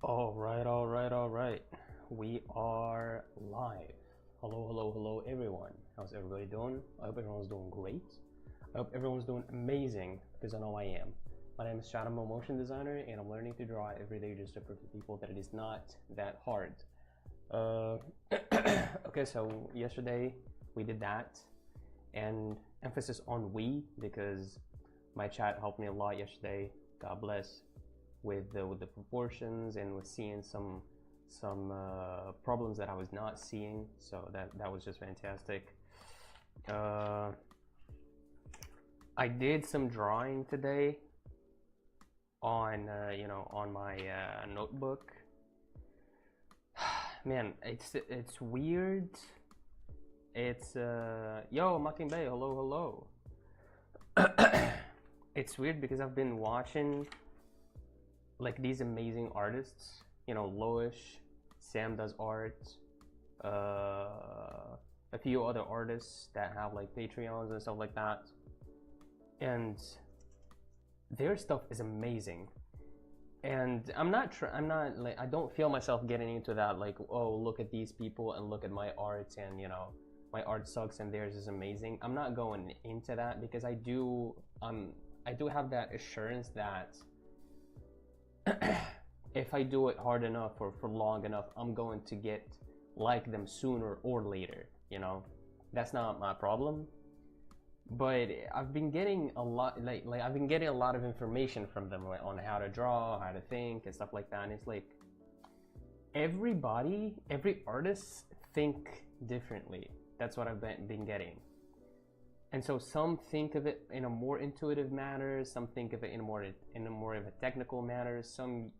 All right. We are live. Hello, everyone. How's everybody doing? I hope everyone's doing great. I hope everyone's doing amazing because I know I am. My name is Chad. I'm a motion designer and I'm learning to draw every day just to prove to people that it is not that hard. Okay, so yesterday we did that, and emphasis on we because my chat helped me a lot yesterday. God bless. With the proportions and with seeing some problems that I was not seeing, so that was just fantastic. I did some drawing today on on my notebook. Man, it's weird. It's yo Makin Bay, hello. It's weird because I've been watching like these amazing artists, Loish, Sam does art, a few other artists that have like Patreons and stuff like that, and their stuff is amazing. And I'm not like, I don't feel myself getting into that, like, oh, look at these people and look at my art, and my art sucks and theirs is amazing. I'm not going into that because I do have that assurance that if I do it hard enough or for long enough, I'm going to get like them sooner or later. That's not my problem. But I've been getting a lot, like I've been getting a lot of information from them on how to draw, how to think, and stuff like that. And it's like every artist think differently. That's what I've been getting. And so some think of it in a more intuitive manner, some think of it in a more of a technical manner, some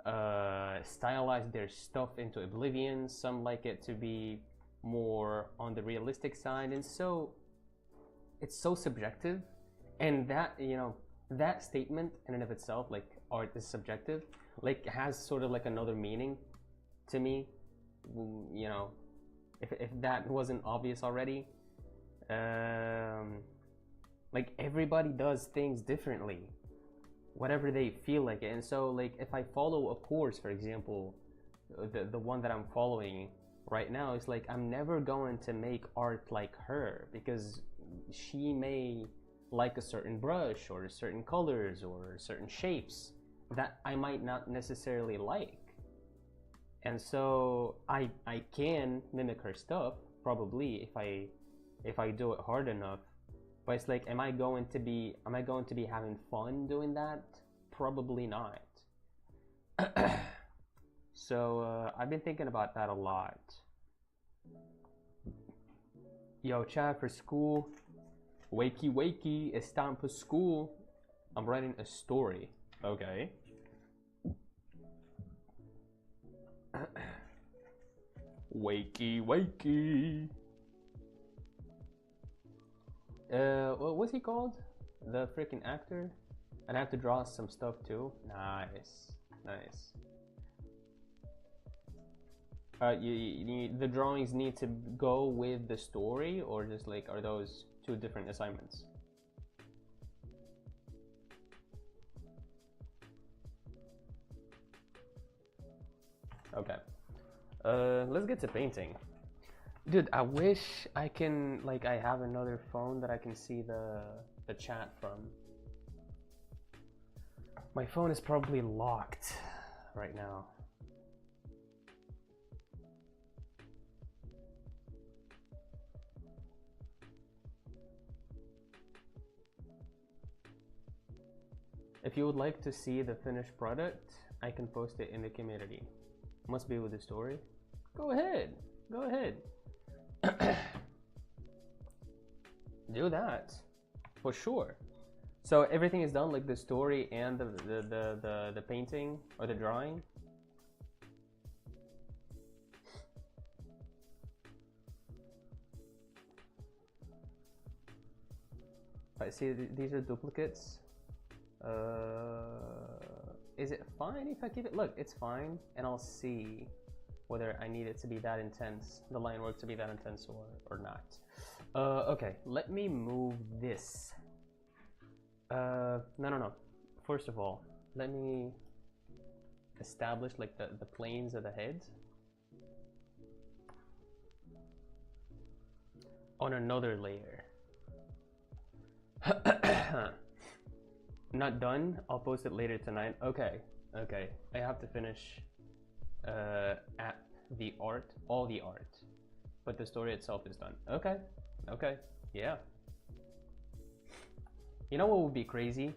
stylize their stuff into oblivion, some like it to be more on the realistic side, and so it's so subjective. And that that statement in and of itself, like art is subjective, like has sort of like another meaning to me, if that wasn't obvious already. Like everybody does things differently, whatever they feel like it. And so like if I follow a course, for example, the one that I'm following right now, is like I'm never going to make art like her because she may like a certain brush or certain colors or certain shapes that I might not necessarily like. And so I can mimic her stuff probably if I do it hard enough, but it's like, am I going to be having fun doing that? Probably not. So I've been thinking about that a lot. Yo, Chad, for school, wakey, it's time for school. I'm writing a story. Okay. Wakey. What's he called? The freaking actor? And I have to draw some stuff too. Nice. The drawings need to go with the story, or just like, are those two different assignments? Okay. Let's get to painting. Dude, I wish I can, like, I have another phone that I can see the chat from. My phone is probably locked right now. If you would like to see the finished product, I can post it in the community. Must be with the story. Go ahead. Do that for sure. So everything is done, like the story and the painting or the drawing. I see these are duplicates. Is it fine if I keep it? Look, it's fine, and I'll see whether I need it to be that intense, the line work to be that intense or not. Okay, let me move this. No. First of all, let me establish like the planes of the heads on another layer. Not done. I'll post it later tonight. Okay, okay. I have to finish at the art, all the art, but the story itself is done. Okay, okay, yeah. You know what would be crazy?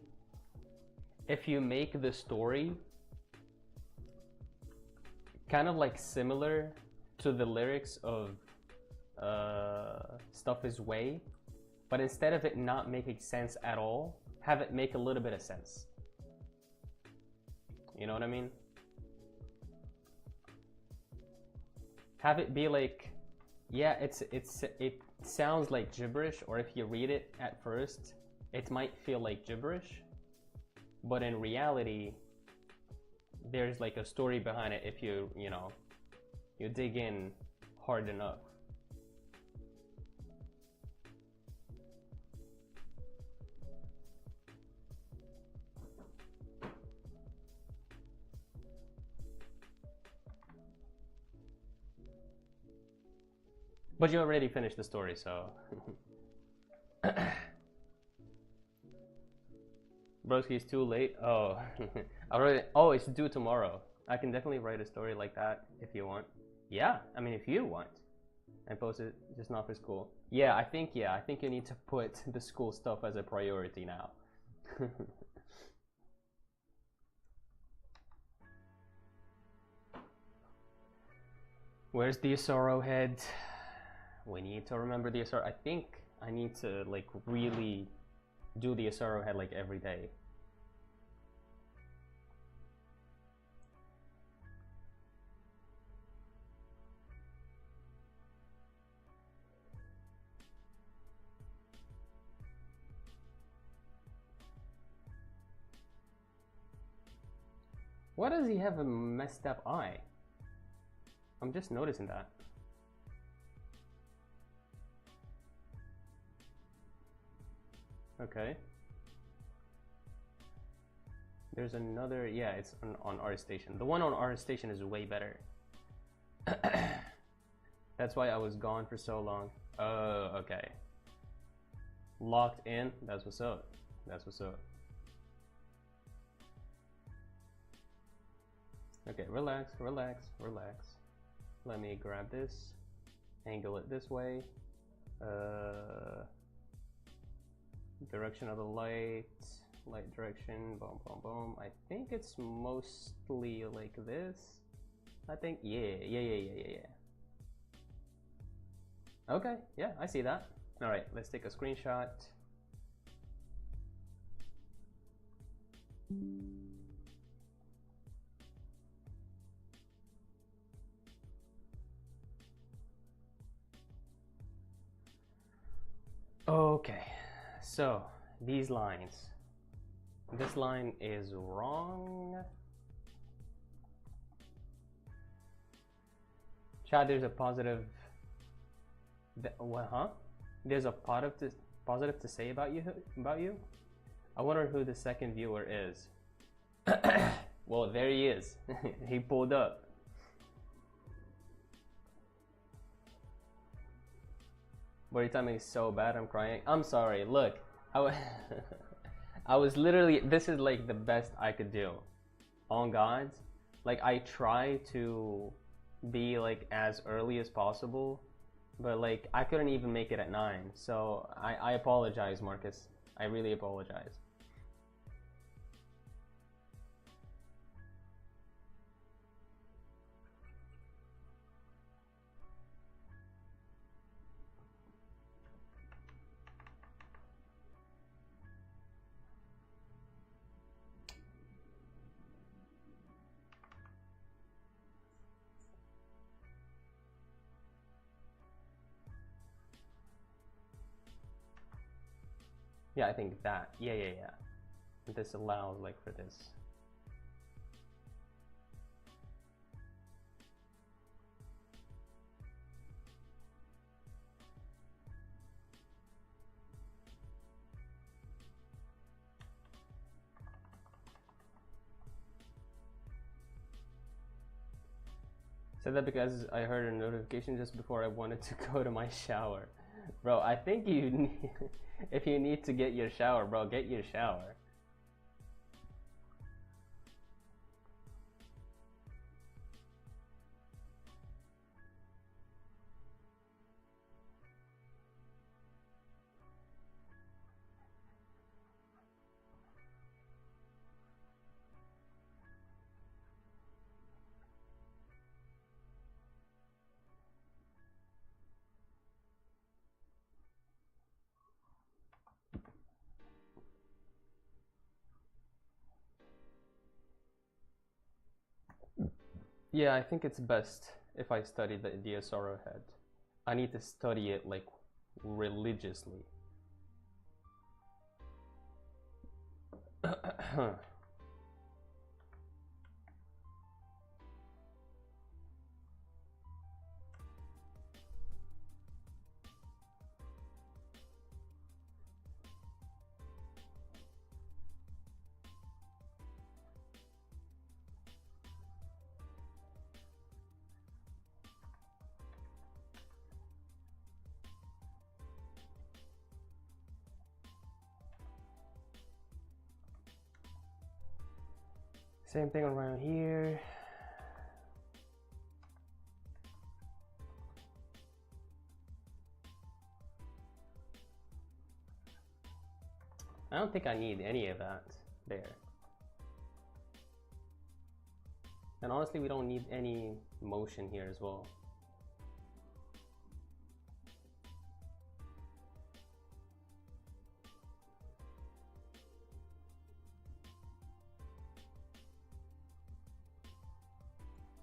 If you make the story kind of like similar to the lyrics of Stuff Is Way, but instead of it not making sense at all, have it make a little bit of sense. You know what I mean? Have it be like, yeah, it sounds like gibberish, or if you read it at first, it might feel like gibberish, but in reality, there's like a story behind it if you know, you dig in hard enough. But you already finished the story, so. Broski, it's too late. Oh, oh, it's due tomorrow. I can definitely write a story like that if you want. Yeah, I mean, if you want, and post it, just not for school. Yeah, I think you need to put the school stuff as a priority now. Where's the sorrow head? We need to remember the sorrow. I think I need to like really do the sorrow head like every day. Why does he have a messed up eye? I'm just noticing that. Okay. There's another, yeah, it's on our station. The one on our station is way better. That's why I was gone for so long. Oh, okay. Locked in, that's what's up. That's what's up. Okay, relax, relax, relax. Let me grab this, angle it this way. Direction of the light direction, boom, boom, boom. I think it's mostly like this. I think, yeah. Okay, yeah, I see that. All right, let's take a screenshot. Okay, so these lines. This line is wrong. Chad, there's a positive. What, huh? There's a positive to say about you. I wonder who the second viewer is. Well, there he is. He pulled up. Body timing is so bad, I'm crying. I'm sorry. Look, I was literally, this is like the best I could do. On God, like I try to be like as early as possible, but like I couldn't even make it at 9. So I apologize, Marcus. I really apologize. Yeah, I think that. Yeah. This allows like for this. Said that because I heard a notification just before I wanted to go to my shower. Bro, I think you need, if you need to get your shower, bro, get your shower. Yeah, I think it's best if I study the Asoro head. I need to study it like religiously. Same thing around here. I don't think I need any of that there. And honestly, we don't need any motion here as well.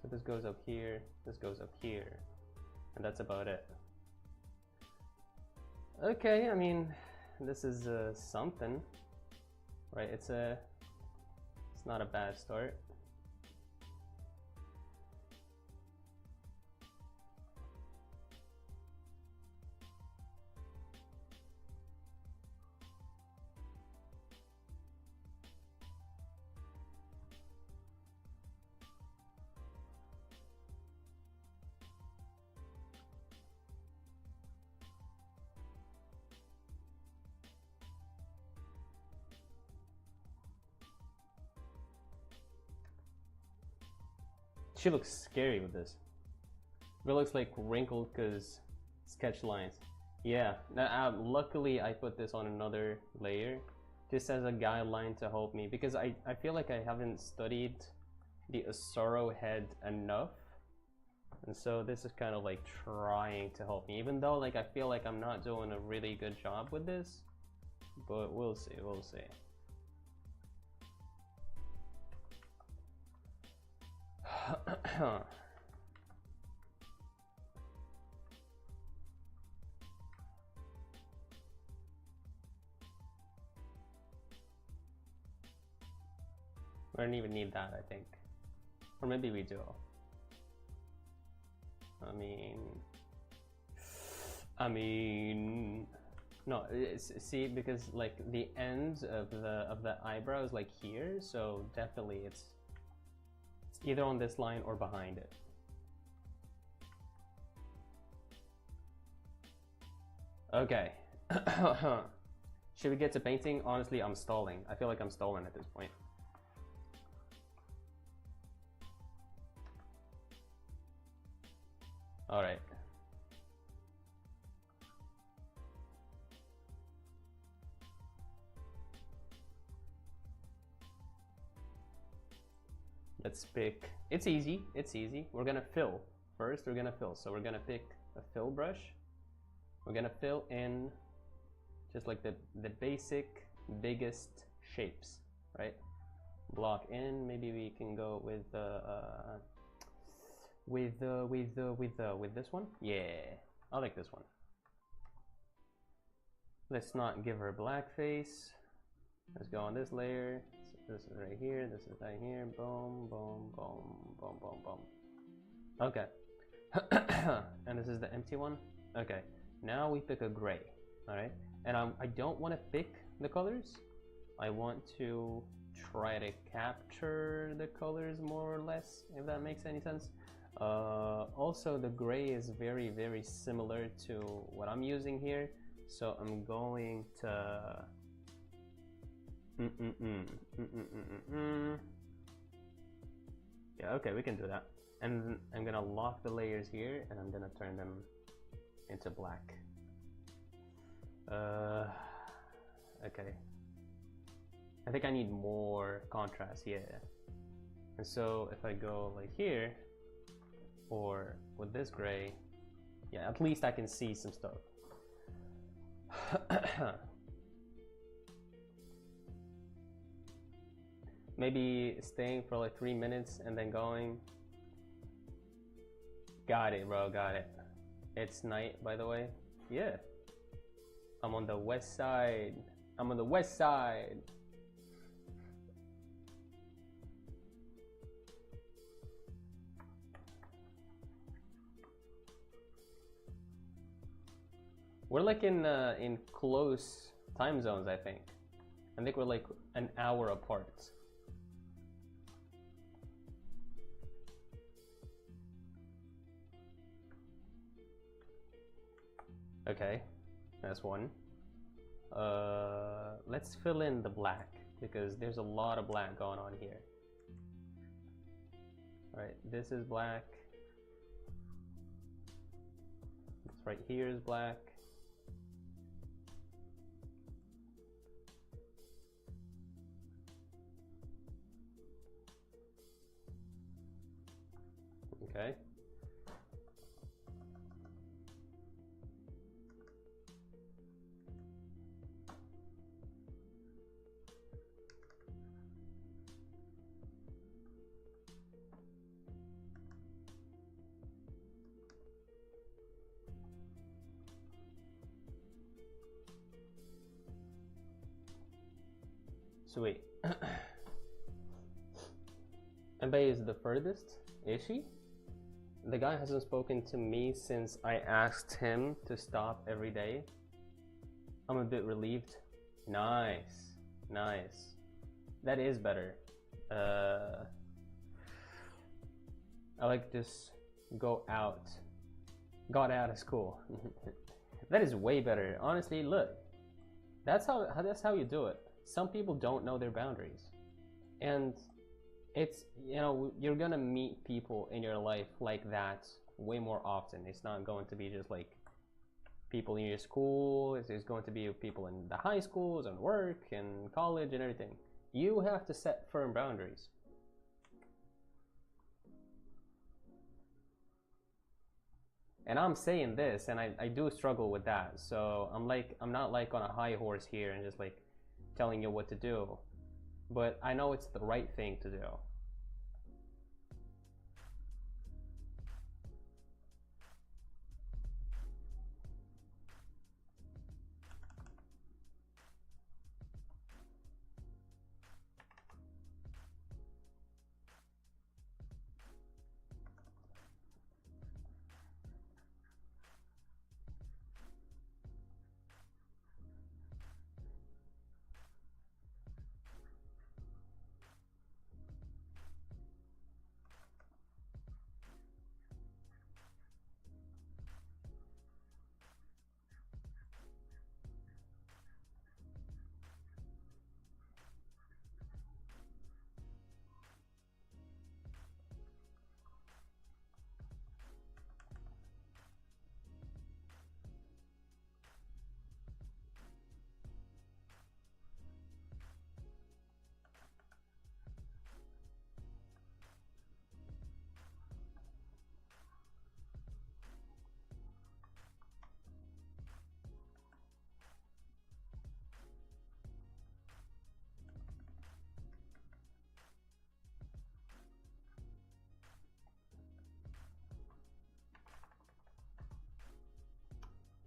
So this goes up here, this goes up here, and that's about it. Okay, I mean, this is something, right? It's not a bad start. She looks scary with this. It looks like wrinkled because sketch lines. Yeah, luckily I put this on another layer just as a guideline to help me, because I feel like I haven't studied the Asoro head enough, and so this is kind of like trying to help me, even though like I feel like I'm not doing a really good job with this, but we'll see, we'll see. We don't even need that, I think. Or maybe we do. I mean, no. See, because like the ends of the eyebrow is like here, so definitely it's either on this line or behind it. Okay. Should we get to painting? Honestly, I'm stalling. I feel like I'm stalling at this point. All right. Let's pick, it's easy, it's easy. We're gonna fill. First, we're gonna fill. So we're gonna pick a fill brush. We're gonna fill in just like the basic, biggest shapes, right? Block in, maybe we can go with this one. Yeah, I like this one. Let's not give her black face. Let's go on this layer. This is right here, this is right here. Boom, boom, boom, boom, boom, boom. Okay. And this is the empty one. Okay, now we pick a gray. All right, and I don't want to pick the colors. I want to try to capture the colors more or less, if that makes any sense. Also, the gray is very, very similar to what I'm using here, so I'm going to yeah, okay, we can do that. And I'm gonna lock the layers here, and I'm gonna turn them into black. Okay. I think I need more contrast, yeah. And so if I go like here, or with this gray, yeah, at least I can see some stuff. Maybe staying for like 3 minutes and then going. Got it, bro, got it. It's night, by the way. Yeah. I'm on the west side. I'm on the west side. We're like in close time zones, I think. I think we're like an hour apart. Okay, that's one. Let's fill in the black because there's a lot of black going on here. All right, this is black. This right here is black. Okay. Sweet. Mbe is the furthest, is she? The guy hasn't spoken to me since I asked him to stop every day. I'm a bit relieved. Nice, nice. That is better. I like just go out. Got out of school. That is way better. Honestly, look. That's how you do it. Some people don't know their boundaries. And it's, you know, you're gonna meet people in your life like that way more often. It's not going to be just like people in your school. It's going to be people in the high schools and work and college and everything. You have to set firm boundaries. And I'm saying this, and I do struggle with that. So I'm not like on a high horse here and just like telling you what to do, but I know it's the right thing to do.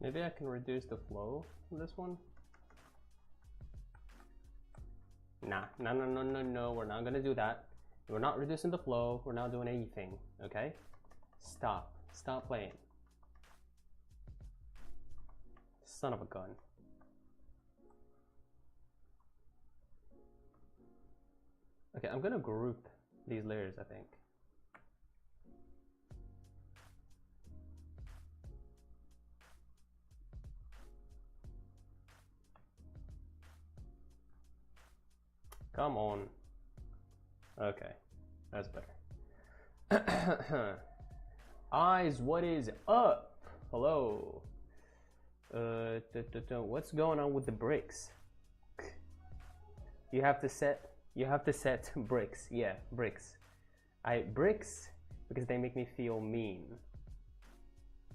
Maybe I can reduce the flow of this one. Nah, no, we're not gonna do that. We're not reducing the flow, we're not doing anything, okay? Stop playing. Son of a gun. Okay, I'm gonna group these layers, I think. Come on. Okay, that's better. Eyes, what is up? Hello. What's going on with the bricks? You have to set bricks. Yeah, bricks. Bricks because they make me feel mean.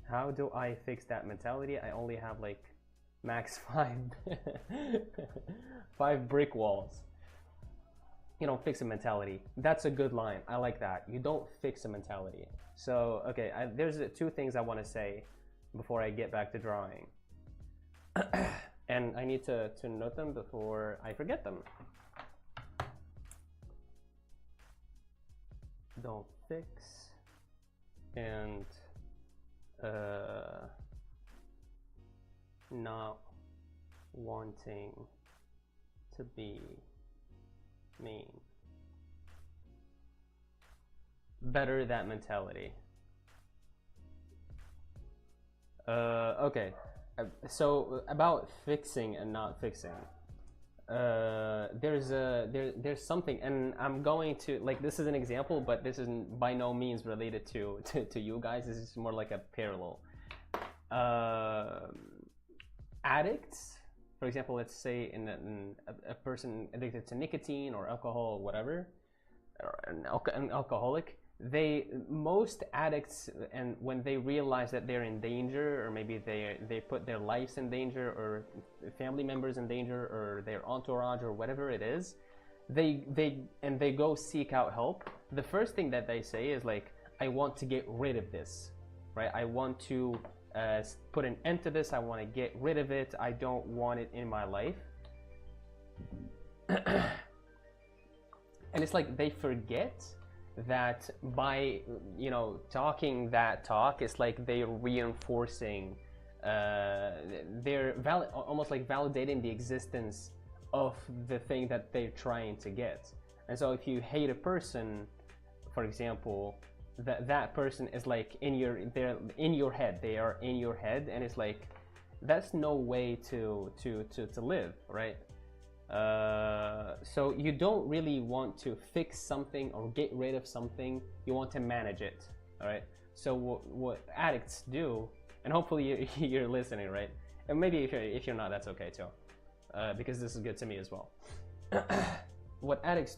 How do I fix that mentality? I only have like max 5 brick walls. You don't fix a mentality. That's a good line. I like that. You don't fix a mentality. So, okay, there's 2 things I want to say before I get back to drawing. And I need to note them before I forget them. Don't fix and not wanting to be mean. Better that mentality. Okay, so about fixing and not fixing, there's something, and I'm going to, like, this is an example, but this is by no means related to you guys. This is more like a parallel. Addicts, for example, let's say a person addicted to nicotine or alcohol or whatever, or an alcoholic, most addicts, and when they realize that they're in danger, or maybe they put their lives in danger, or family members in danger, or their entourage, or whatever it is, they go seek out help. The first thing that they say is like, I want to get rid of this, right? I want to put an end to this. I want to get rid of it. I don't want it in my life. And it's like they forget that by, you know, talking that talk, it's like they're reinforcing, they're almost like validating the existence of the thing that they're trying to get. And so if you hate a person, for example, that person is like they're in your head. They are in your head, and it's like, that's no way to live, right? So you don't really want to fix something or get rid of something. You want to manage it, all right? So what addicts do, and hopefully you're listening, right? And maybe if you're not, that's okay too, because this is good to me as well. What addicts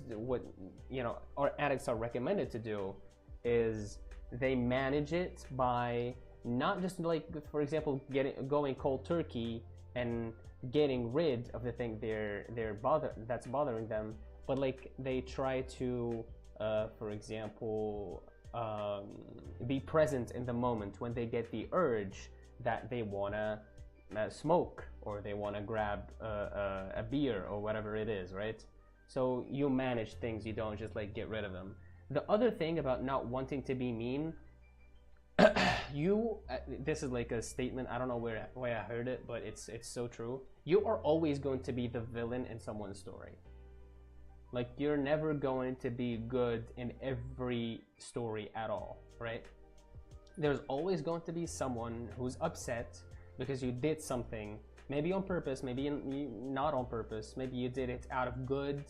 are recommended to do is they manage it by not just, like, for example, going cold turkey and getting rid of the thing that's bothering them, but like they try to, for example, be present in the moment when they get the urge that they wanna smoke, or they wanna grab a beer or whatever it is, right? So you manage things. You don't just like get rid of them. The other thing about not wanting to be mean, this is like a statement, I don't know where I heard it, but it's so true. You are always going to be the villain in someone's story. Like, you're never going to be good in every story at all, right? There's always going to be someone who's upset because you did something, maybe on purpose, maybe not on purpose, maybe you did it out of good.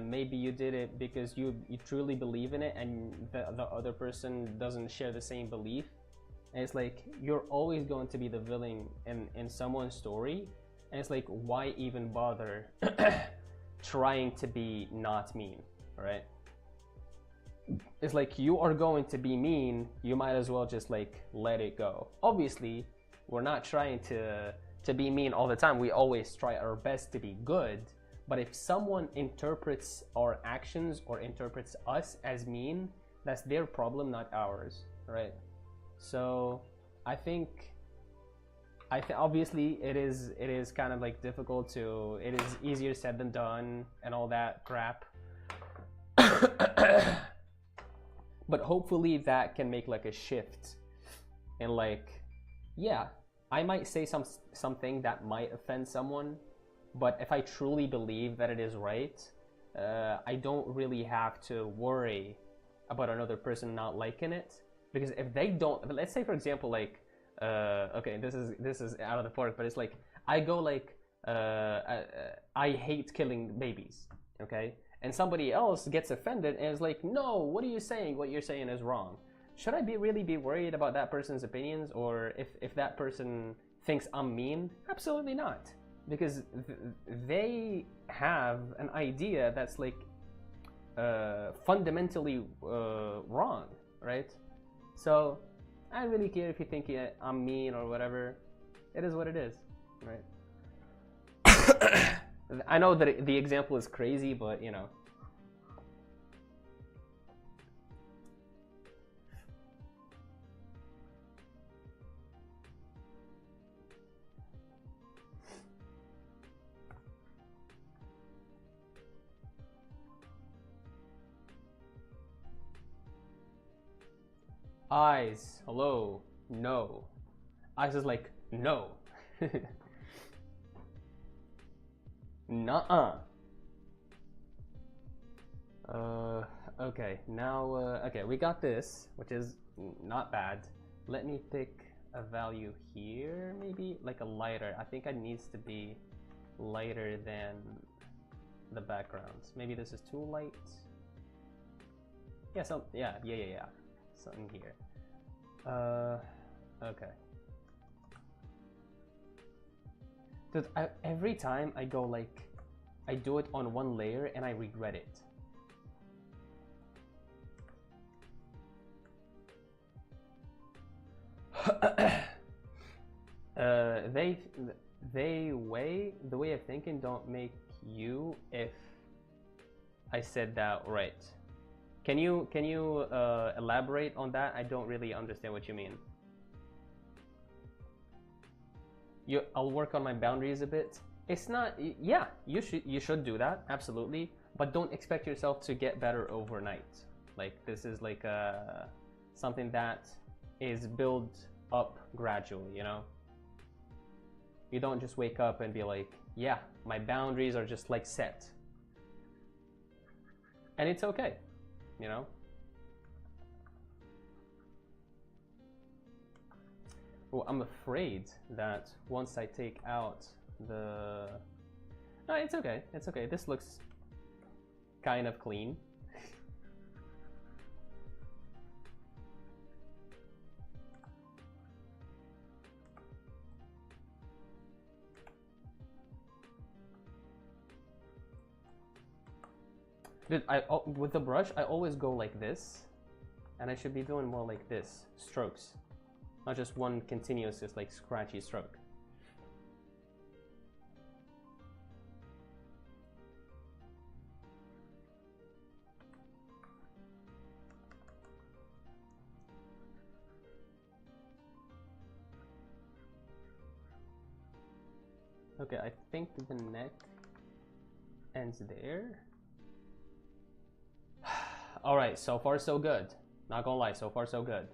Maybe you did it because you truly believe in it, and the other person doesn't share the same belief. And it's like, you're always going to be the villain in someone's story. And it's like, why even bother trying to be not mean, right? It's like, you are going to be mean, you might as well just like let it go. Obviously, we're not trying to be mean all the time. We always try our best to be good. But if someone interprets our actions or interprets us as mean, that's their problem, not ours, right? So I think obviously it is kind of like difficult to, it is easier said than done and all that crap. But hopefully that can make like a shift, and like, yeah, I might say something that might offend someone, but if I truly believe that it is right, I don't really have to worry about another person not liking it. Because if they don't, let's say for example, like, okay, this is out of the park, but it's like, I go like, I hate killing babies. okay? And somebody else gets offended and is like, no, what are you saying? What you're saying is wrong. Should I really be worried about that person's opinions, or if that person thinks I'm mean? Absolutely not, because they have an idea that's like fundamentally wrong, right? So I don't really care if you think I'm mean or whatever. It is what it is, right? I know that the example is crazy, but you know. Eyes, hello, no. Eyes is like, no. Nuh-uh. Okay, now, okay, we got this, which is not bad. Let me pick a value here, maybe like a lighter. I think it needs to be lighter than the backgrounds. Maybe this is too light. Yeah, yeah. Something here. Okay. Dude, every time I go like, I do it on one layer and I regret it. The way of thinking don't make you if I said that right. Can you elaborate on that? I don't really understand what you mean. I'll work on my boundaries a bit. It's not, yeah, you should do that, absolutely, but don't expect yourself to get better overnight. Like, this is like something that is built up gradually, you know? You don't just wake up and be like, yeah, my boundaries are just like set. And it's okay, you know? Well, I'm afraid that once I take out the... No, it's okay, it's okay. This looks kind of clean. Dude, with the brush, I always go like this, and I should be doing more like this, strokes. Not just one continuous, just like scratchy stroke. Okay, I think the neck ends there. Alright, so far so good. Not gonna lie, so far so good.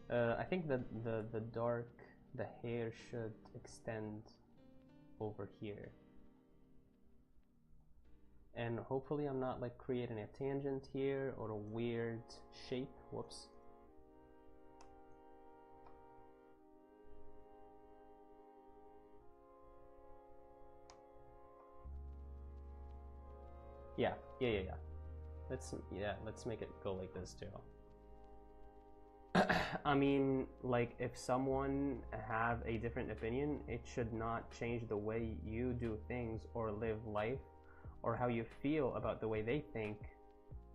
I think the dark, the hair should extend over here. And hopefully I'm not like creating a tangent here or a weird shape. Whoops. Yeah. Let's make it go like this too. I mean, like, if someone have a different opinion, it should not change the way you do things or live life or how you feel about the way they think.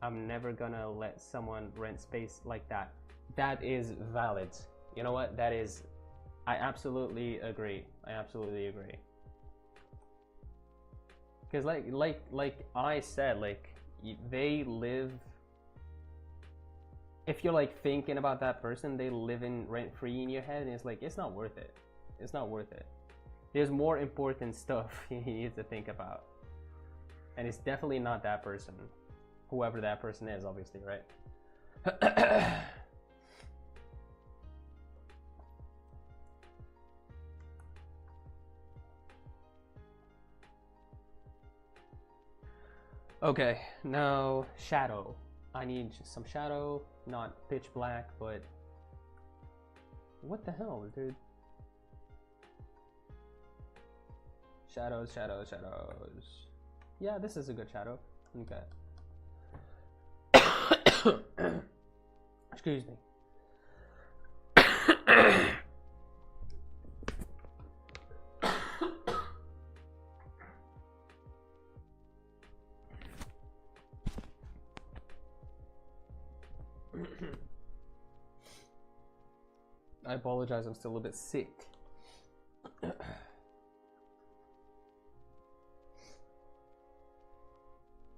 I'm never gonna let someone rent space like that. That is valid. You know what? That is, I absolutely agree. I absolutely agree. Because like I said, like, they live, if you're like thinking about that person, they live in rent-free in your head, and it's like, it's not worth it. It's not worth it. There's more important stuff you need to think about, and it's definitely not that person, whoever that person is, obviously, right? Okay, now shadow. I need some shadow, not pitch black, but what the hell, dude? Shadows. Yeah, this is a good shadow. Okay. Excuse me. I apologize, I'm still a bit sick.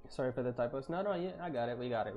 Sorry for the typos. No, yeah, I got it. We got it.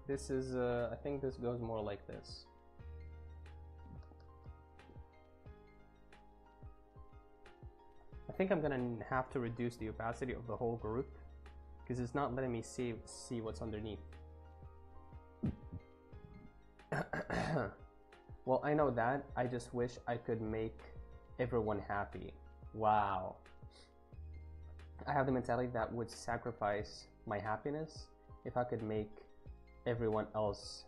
This is, I think this goes more like this. I think I'm gonna have to reduce the opacity of the whole group because it's not letting me see what's underneath. Well, I know that. I just wish I could make everyone happy. Wow. I have the mentality that would sacrifice my happiness if I could make everyone else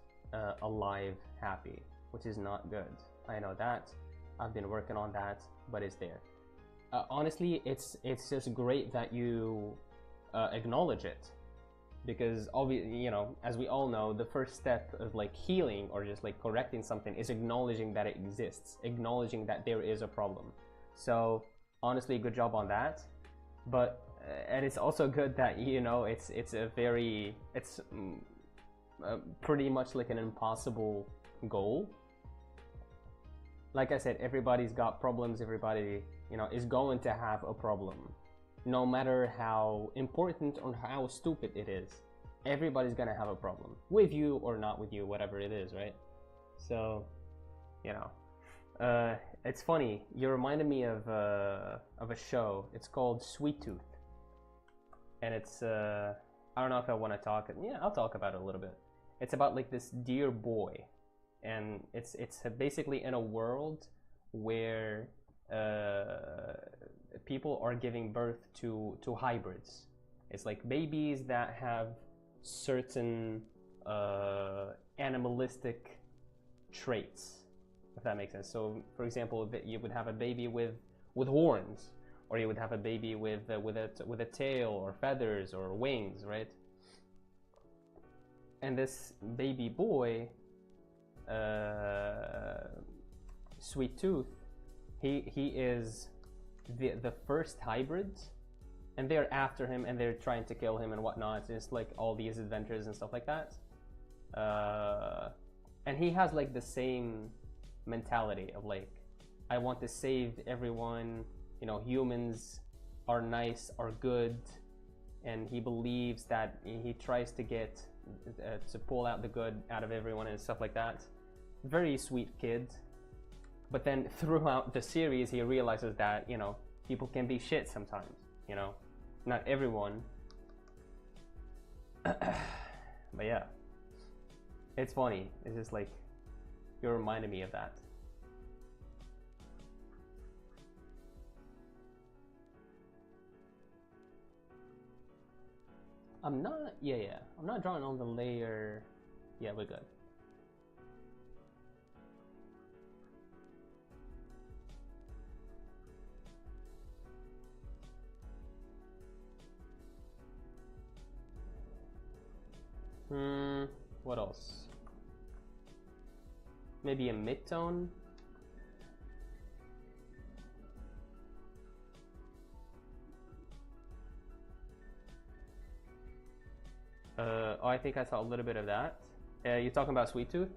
alive happy, which is not good. I know that. I've been working on that, but it's there. Honestly, it's just great that you acknowledge it, because obviously, you know, as we all know, the first step of like healing or just like correcting something is acknowledging that it exists, acknowledging that there is a problem. So honestly, good job on that. But and it's also good that, you know, it's pretty much like an impossible goal. Like I said, everybody's got problems. Everybody, you know, is going to have a problem, no matter how important or how stupid it is. Everybody's gonna have a problem, with you or not with you, whatever it is, right? So, you know, it's funny. You reminded me of a show. It's called Sweet Tooth, and it's I don't know if I want to talk. Yeah, I'll talk about it a little bit. It's about like this dear boy, and it's basically in a world where people are giving birth to hybrids. It's like babies that have certain animalistic traits, if that makes sense. So, for example, you would have a baby with horns, or you would have a baby with a tail or feathers or wings, right? And this baby boy, Sweet Tooth, he is the first hybrid, and they're after him and they're trying to kill him and whatnot. It's like all these adventures and stuff like that. And he has like the same mentality of like, I want to save everyone. You know, humans are nice, are good, and he believes that he tries to get to pull out the good out of everyone and stuff like that. Very sweet kid. But then throughout the series, he realizes that, you know, people can be shit sometimes, you know, not everyone. But yeah, it's funny. It's just like, you reminded me of that. I'm not drawing on the layer. Yeah, we're good. What else? Maybe a mid-tone? Oh, I think I saw a little bit of that. You're talking about Sweet Tooth?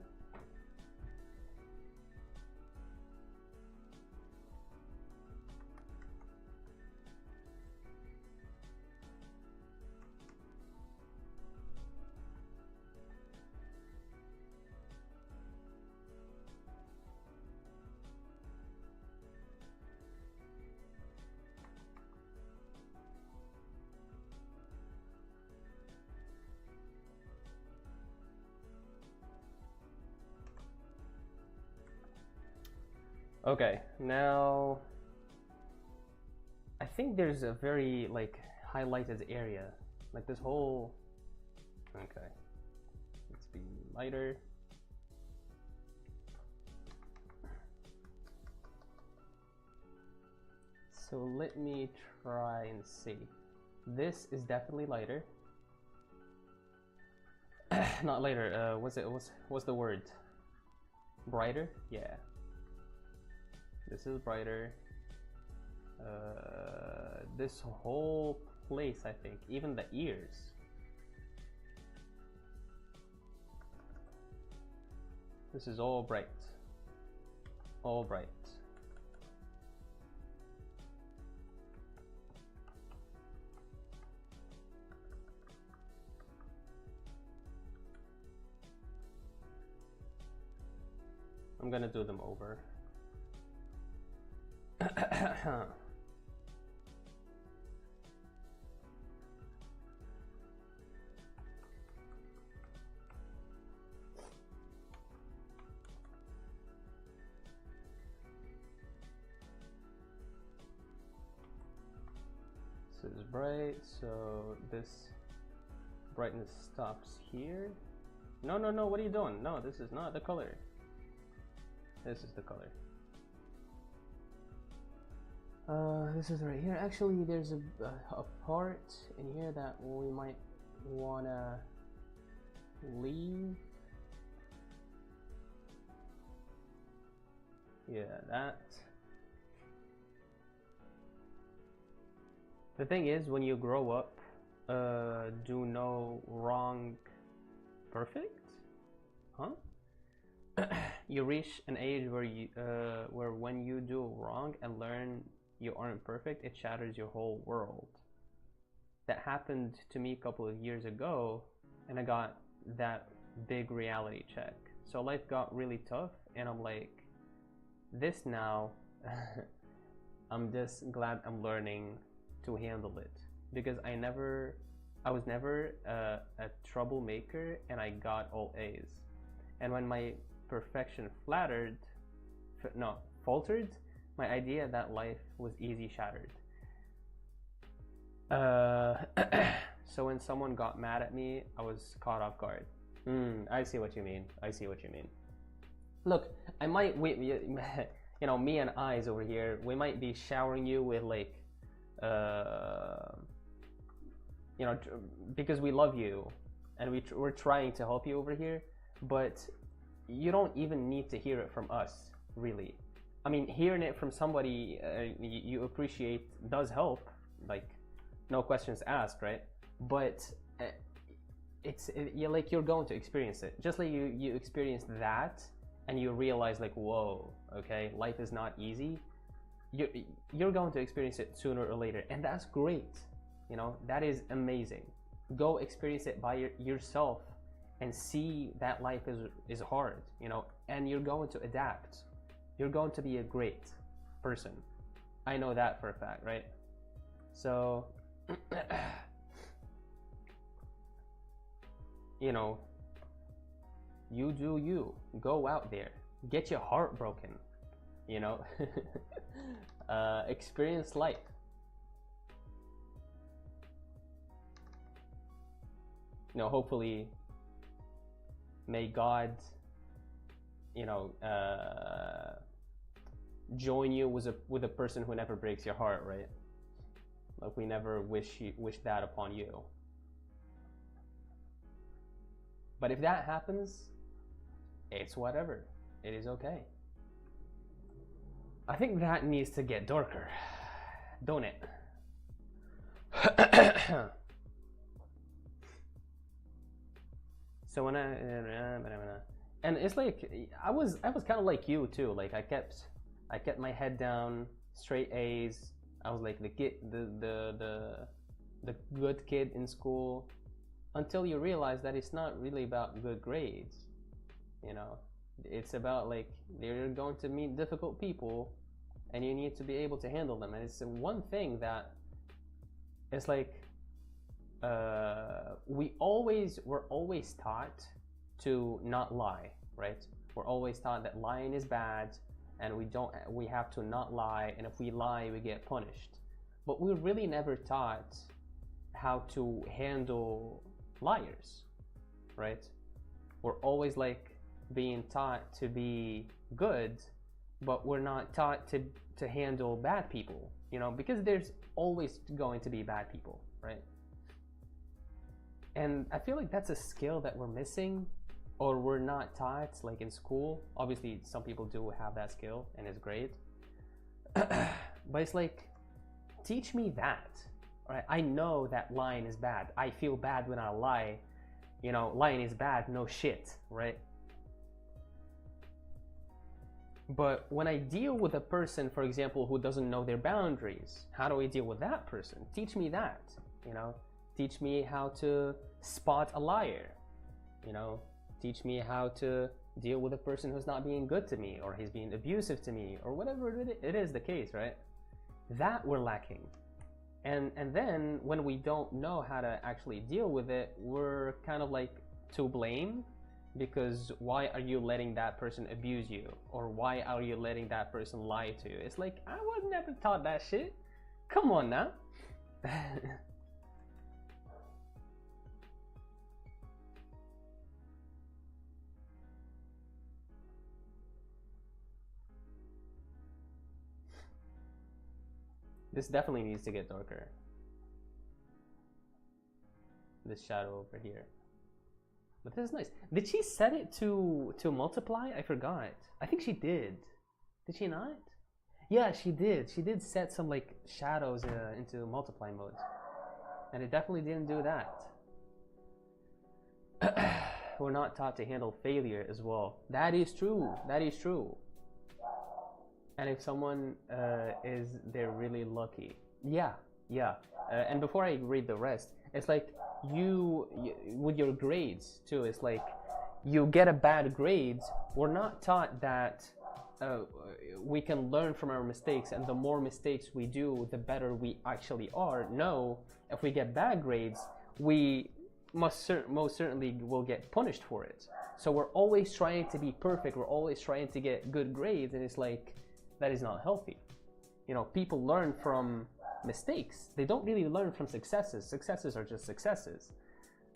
Okay, now I think there's a very like highlighted area, like this whole. Okay, let's be lighter. So let me try and see. This is definitely lighter. Not lighter. What's the word? Brighter? Yeah. This is brighter. This whole place, I think, even the ears. This is all bright. All bright. I'm gonna do them over. This is bright, so this brightness stops here. No, no, no, what are you doing? No, this is not the color. This is the color. This is right here. Actually, there's a part in here that we might wanna leave. Yeah, that. The thing is, when you grow up, do no wrong perfect? Huh? You reach an age where where when you do wrong and learn you aren't perfect, it shatters your whole world. That happened to me a couple of years ago, and I got that big reality check. So life got really tough, and I'm like, this now, I'm just glad I'm learning to handle it, because I was never a troublemaker, and I got all A's. And when my perfection faltered, my idea that life was easy shattered. So when someone got mad at me, I was caught off guard. I see what you mean. I see what you mean. Look, I might, you know, me and eyes over here, we might be showering you with like, you know, because we love you, and we're trying to help you over here, but you don't even need to hear it from us, really. I mean, hearing it from somebody you appreciate does help, like, no questions asked, right? But you're going to experience it, just like you experienced that, and you realize like, whoa, okay, life is not easy. You're going to experience it sooner or later, and that's great. You know, that is amazing. Go experience it by yourself and see that life is hard, you know, and you're going to adapt. You're going to be a great person. I know that for a fact, right? So, you know, you do you. Go out there. Get your heart broken, you know? Experience life. You know, hopefully, may God, you know, join you with a person who never breaks your heart, right? Like, we never wish that upon you. But if that happens, it's whatever. It is okay. I think that needs to get darker, don't it? So when and it's like I was kind of like you too. Like I kept my head down, straight A's. I was like the good kid in school, until you realize that it's not really about good grades. You know, it's about like you're going to meet difficult people, and you need to be able to handle them. And it's one thing that it's like we're always taught to not lie, right? We're always taught that lying is bad, and we have to not lie, and if we lie we get punished. But we're really never taught how to handle liars, right? We're always like being taught to be good, but we're not taught to handle bad people, you know, because there's always going to be bad people, right? And I feel like that's a skill that we're missing, or we're not taught like in school. Obviously some people do have that skill and it's great. But it's like, teach me that, right? I know that lying is bad. I feel bad when I lie, you know, lying is bad, no shit, right? But when I deal with a person, for example, who doesn't know their boundaries, how do I deal with that person? Teach me that, you know? Teach me how to spot a liar, you know? Teach me how to deal with a person who's not being good to me, or he's being abusive to me, or whatever it is the case, right? That we're lacking. And then when we don't know how to actually deal with it, we're kind of like to blame, because why are you letting that person abuse you, or why are you letting that person lie to you? It's like, I was never taught that shit. Come on now. This definitely needs to get darker. This shadow over here. But this is nice. Did she set it to multiply? I forgot. I think she did. Did she not? Yeah, she did. She did set some like shadows into multiply mode. And it definitely didn't do that. We're not taught to handle failure as well. That is true. That is true. And if someone they're really lucky. Yeah. And before I read the rest, it's like you with your grades too. It's like you get a bad grades. We're not taught that we can learn from our mistakes, and the more mistakes we do, the better we actually are. No, if we get bad grades, we most certainly will get punished for it. So we're always trying to be perfect. We're always trying to get good grades, and it's like, that is not healthy. You know, people learn from mistakes. They don't really learn from successes. Successes are just successes,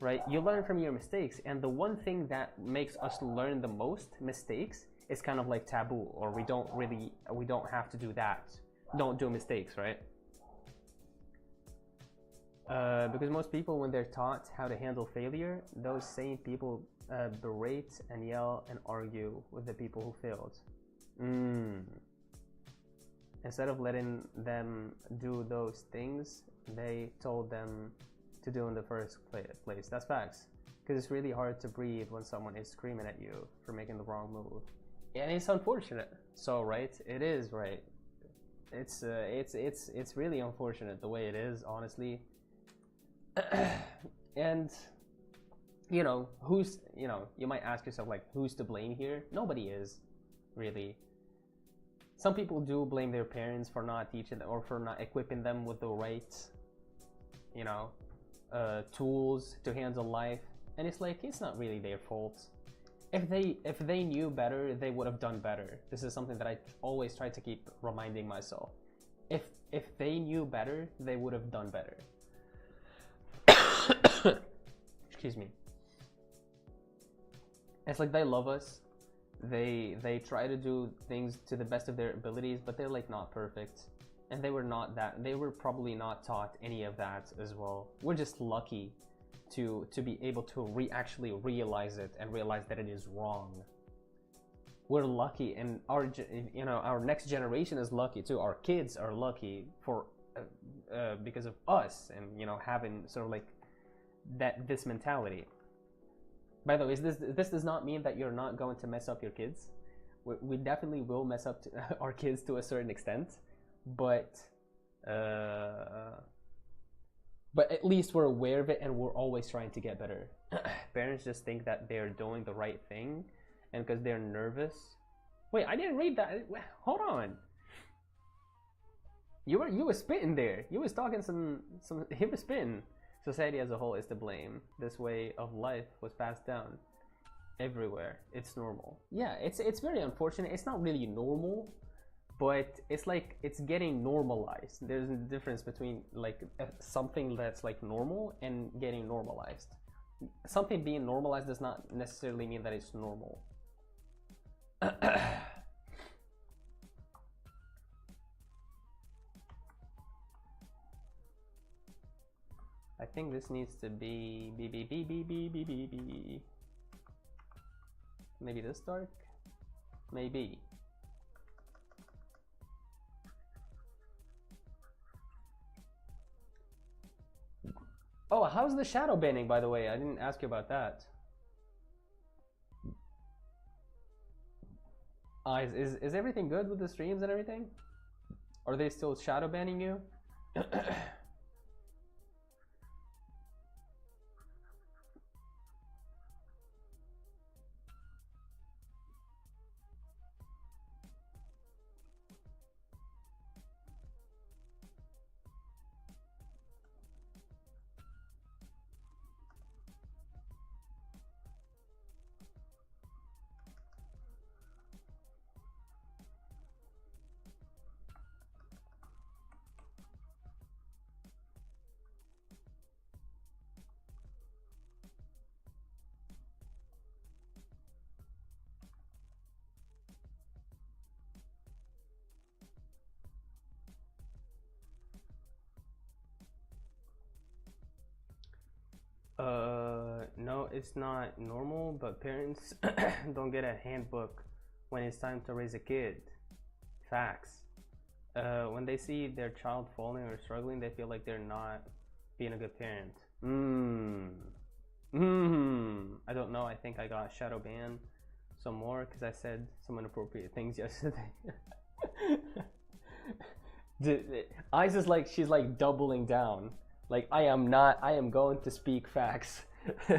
right? You learn from your mistakes, and the one thing that makes us learn the most, mistakes, is kind of like taboo, or we don't have to do that. Don't do mistakes, right? Because most people, when they're taught how to handle failure, those same people berate and yell and argue with the people who failed. Instead of letting them do those things they told them to do in the first place. That's facts. Because it's really hard to breathe when someone is screaming at you for making the wrong move. And it's unfortunate. So, right? It is, right? It's really unfortunate the way it is, honestly. And, you know, you might ask yourself, like, who's to blame here? Nobody is, really. Some people do blame their parents for not teaching them, or for not equipping them with the right, you know, tools to handle life. And it's like, it's not really their fault. If they knew better, they would have done better. This is something that I always try to keep reminding myself. If they knew better, they would have done better. Excuse me. It's like they love us. They try to do things to the best of their abilities, but they're like not perfect. And they were probably not taught any of that as well. We're just lucky to be able to actually realize it, and realize that it is wrong. We're lucky, and our next generation is lucky too. Our kids are lucky for because of us, and having sort of like this mentality. By the way, this does not mean that you're not going to mess up your kids. We definitely will mess up our kids to a certain extent, but at least we're aware of it, and we're always trying to get better. Parents just think that they're doing the right thing, and because they're nervous. Wait, I didn't read that. Hold on. You were spitting there. You was talking some. He was spitting. Society as a whole is to blame. This way of life was passed down. everywhere. It's normal. Yeah, it's very unfortunate. It's not really normal, but it's like it's getting normalized. There's a difference between like something that's like normal and getting normalized. Something being normalized does not necessarily mean that it's normal. I think this needs to be maybe this dark? Maybe. Oh, how's the shadow banning, by the way? I didn't ask you about that. Is everything good with the streams and everything? Are they still shadow banning you? No, it's not normal, but parents don't get a handbook when it's time to raise a kid. Facts. When they see their child falling or struggling, they feel like they're not being a good parent. I don't know. I think I got shadow banned some more because I said some inappropriate things yesterday. Eyes is like, she's like doubling down. Like, I am going to speak facts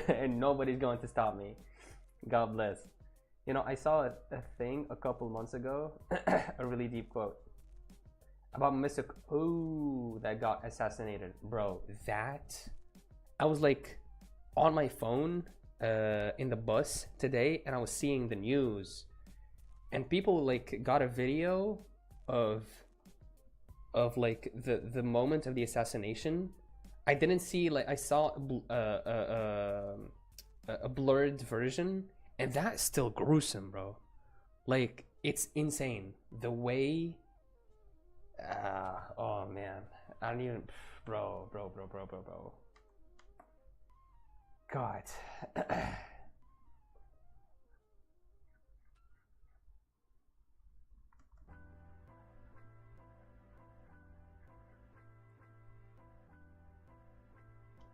and nobody's going to stop me. God bless. You know, I saw a thing a couple months ago, a really deep quote about Mr. Ooh, that got assassinated. Bro, that, I was like on my phone in the bus today and I was seeing the news and people like got a video of like the moment of the assassination. I didn't see, like, I saw a blurred version, and that's still gruesome, bro. Like, it's insane. The way, oh man, I don't even, bro. God.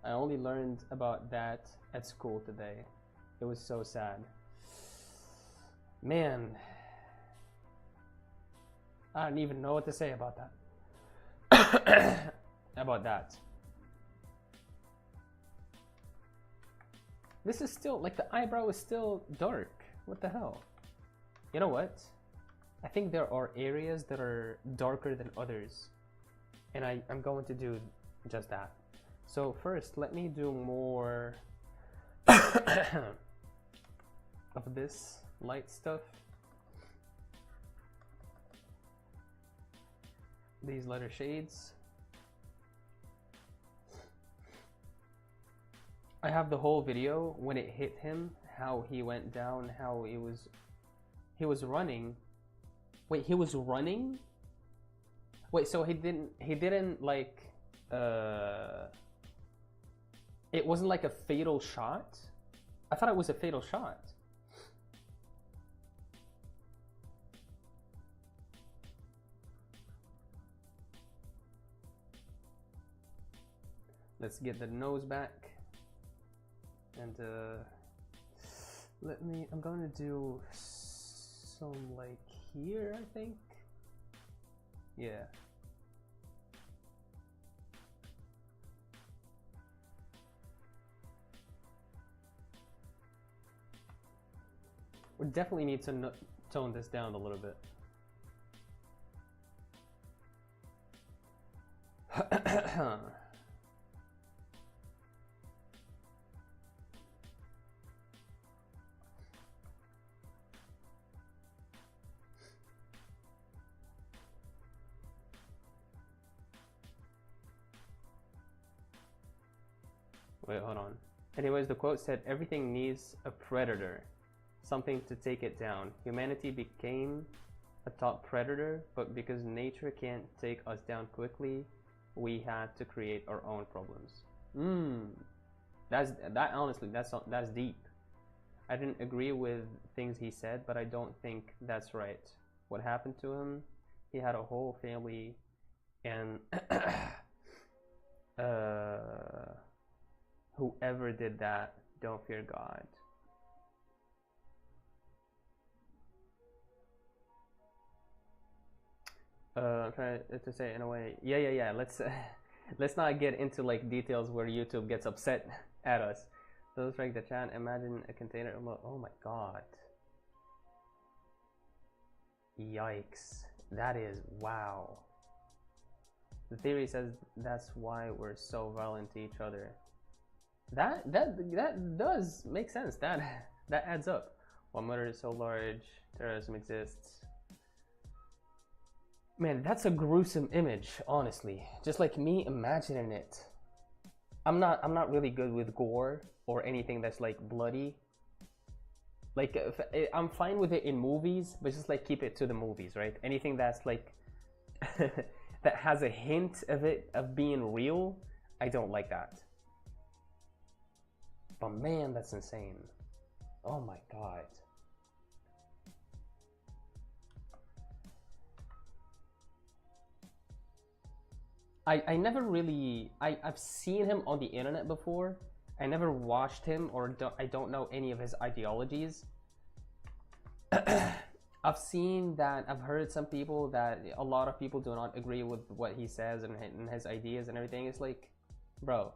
I only learned about that at school today. It was so sad. Man, I don't even know what to say about that. About that. This is still, like, the eyebrow is still dark. What the hell? You know what? I think there are areas that are darker than others. And I'm going to do just that. So first, let me do more of this light stuff. These lighter shades. I have the whole video when it hit him, how he went down, how he was running. Wait, he was running? Wait, so he didn't like it wasn't like a fatal shot? I thought it was a fatal shot. Let's get the nose back. And I'm going to do some like here, I think. Yeah. We definitely need to tone this down a little bit. Wait, hold on. Anyways, the quote said, everything needs a predator, something to take it down. Humanity became a top predator, but because nature can't take us down quickly, we had to create our own problems. Honestly, that's deep. I didn't agree with things he said, but I don't think that's right. What happened to him? He had a whole family, and whoever did that, don't fear God. I'm trying to say it in a way. Yeah. Let's not get into like details where YouTube gets upset at us. Those like the chat. Imagine a container. Oh my God. Yikes. That is wow. The theory says that's why we're so violent to each other. That does make sense. That adds up. While murder is so large, terrorism exists. Man, that's a gruesome image, honestly. Just like me imagining it. I'm not really good with gore or anything that's like bloody. Like I'm fine with it in movies, but just like keep it to the movies, right? Anything that's like that has a hint of it of being real, I don't like that. But man, that's insane. Oh my God. I never really, I've seen him on the internet before. I never watched him, or I don't know any of his ideologies. I've seen that, I've heard some people that a lot of people do not agree with what he says and his ideas and everything. It's like, bro,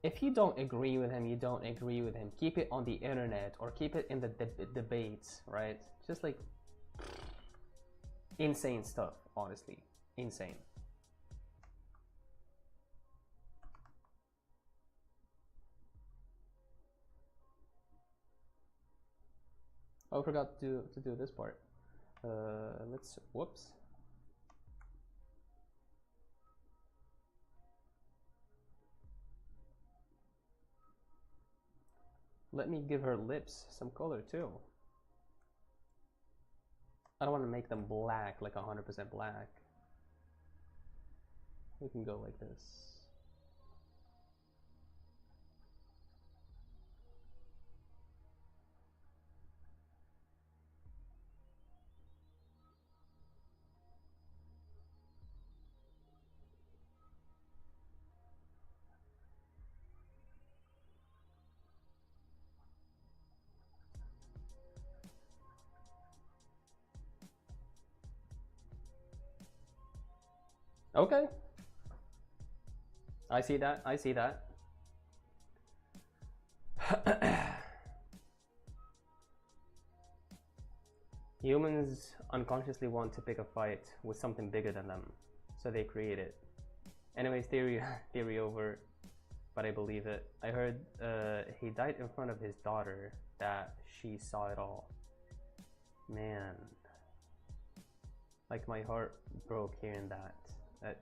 if you don't agree with him, you don't agree with him. Keep it on the internet or keep it in the debates, right? Just like insane stuff, honestly. Insane. Oh, I forgot to do this part. Whoops. Let me give her lips some color too. I don't want to make them black, like 100% black. We can go like this. Okay. I see that. I see that. Humans unconsciously want to pick a fight with something bigger than them, so they create it. Anyways, theory over, but I believe it. I heard he died in front of his daughter, that she saw it all. Man, like my heart broke hearing that.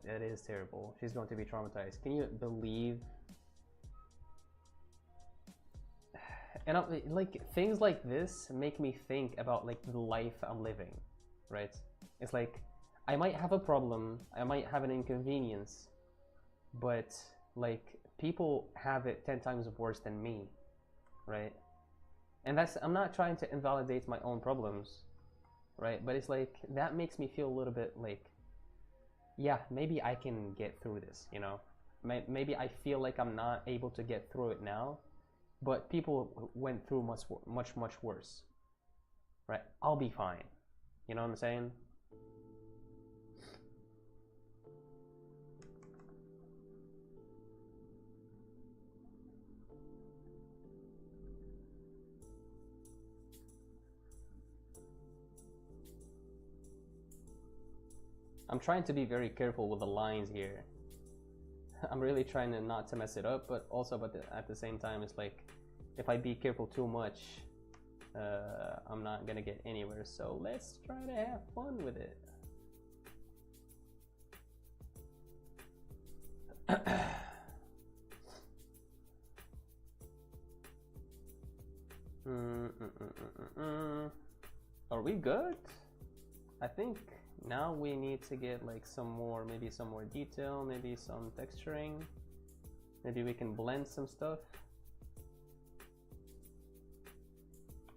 That is terrible. She's going to be traumatized. Can you believe? And like things like this make me think about like the life I'm living, right? It's like I might have a problem, I might have an inconvenience, but like people have it 10 times worse than me, right? And I'm not trying to invalidate my own problems, right? But it's like that makes me feel a little bit like, yeah, maybe I can get through this, you know? Maybe I feel like I'm not able to get through it now, but people went through much worse, right? I'll be fine. You know what I'm saying? I'm trying to be very careful with the lines here. I'm really trying to not to mess it up, but also at the same time, it's like if I be careful too much, I'm not gonna get anywhere. So let's try to have fun with it. good. I think now we need to get like some more, maybe some more detail, maybe some texturing. Maybe we can blend some stuff.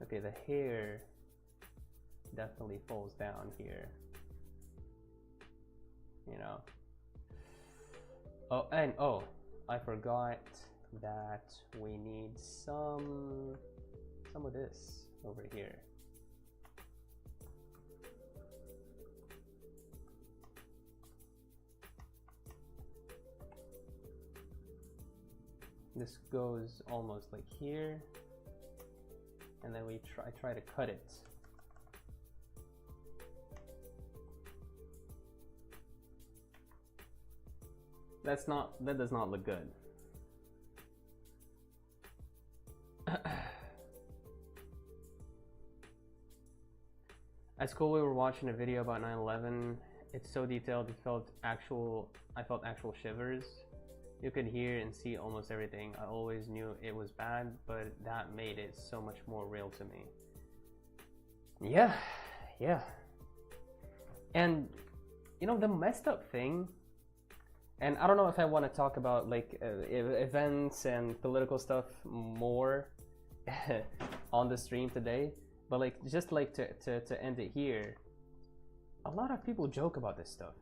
Okay, the hair definitely falls down here, you know. Oh, and oh, I forgot that we need some of this over here. This goes almost like here, and then we try to cut it. That does not look good. At school we were watching a video about 9/11. It's so detailed, I felt actual shivers. You could hear and see almost everything. I always knew it was bad, but that made it so much more real to me. Yeah. And you know, the messed up thing, and I don't know if I want to talk about like events and political stuff more on the stream today, but like just like to end it here, a lot of people joke about this stuff.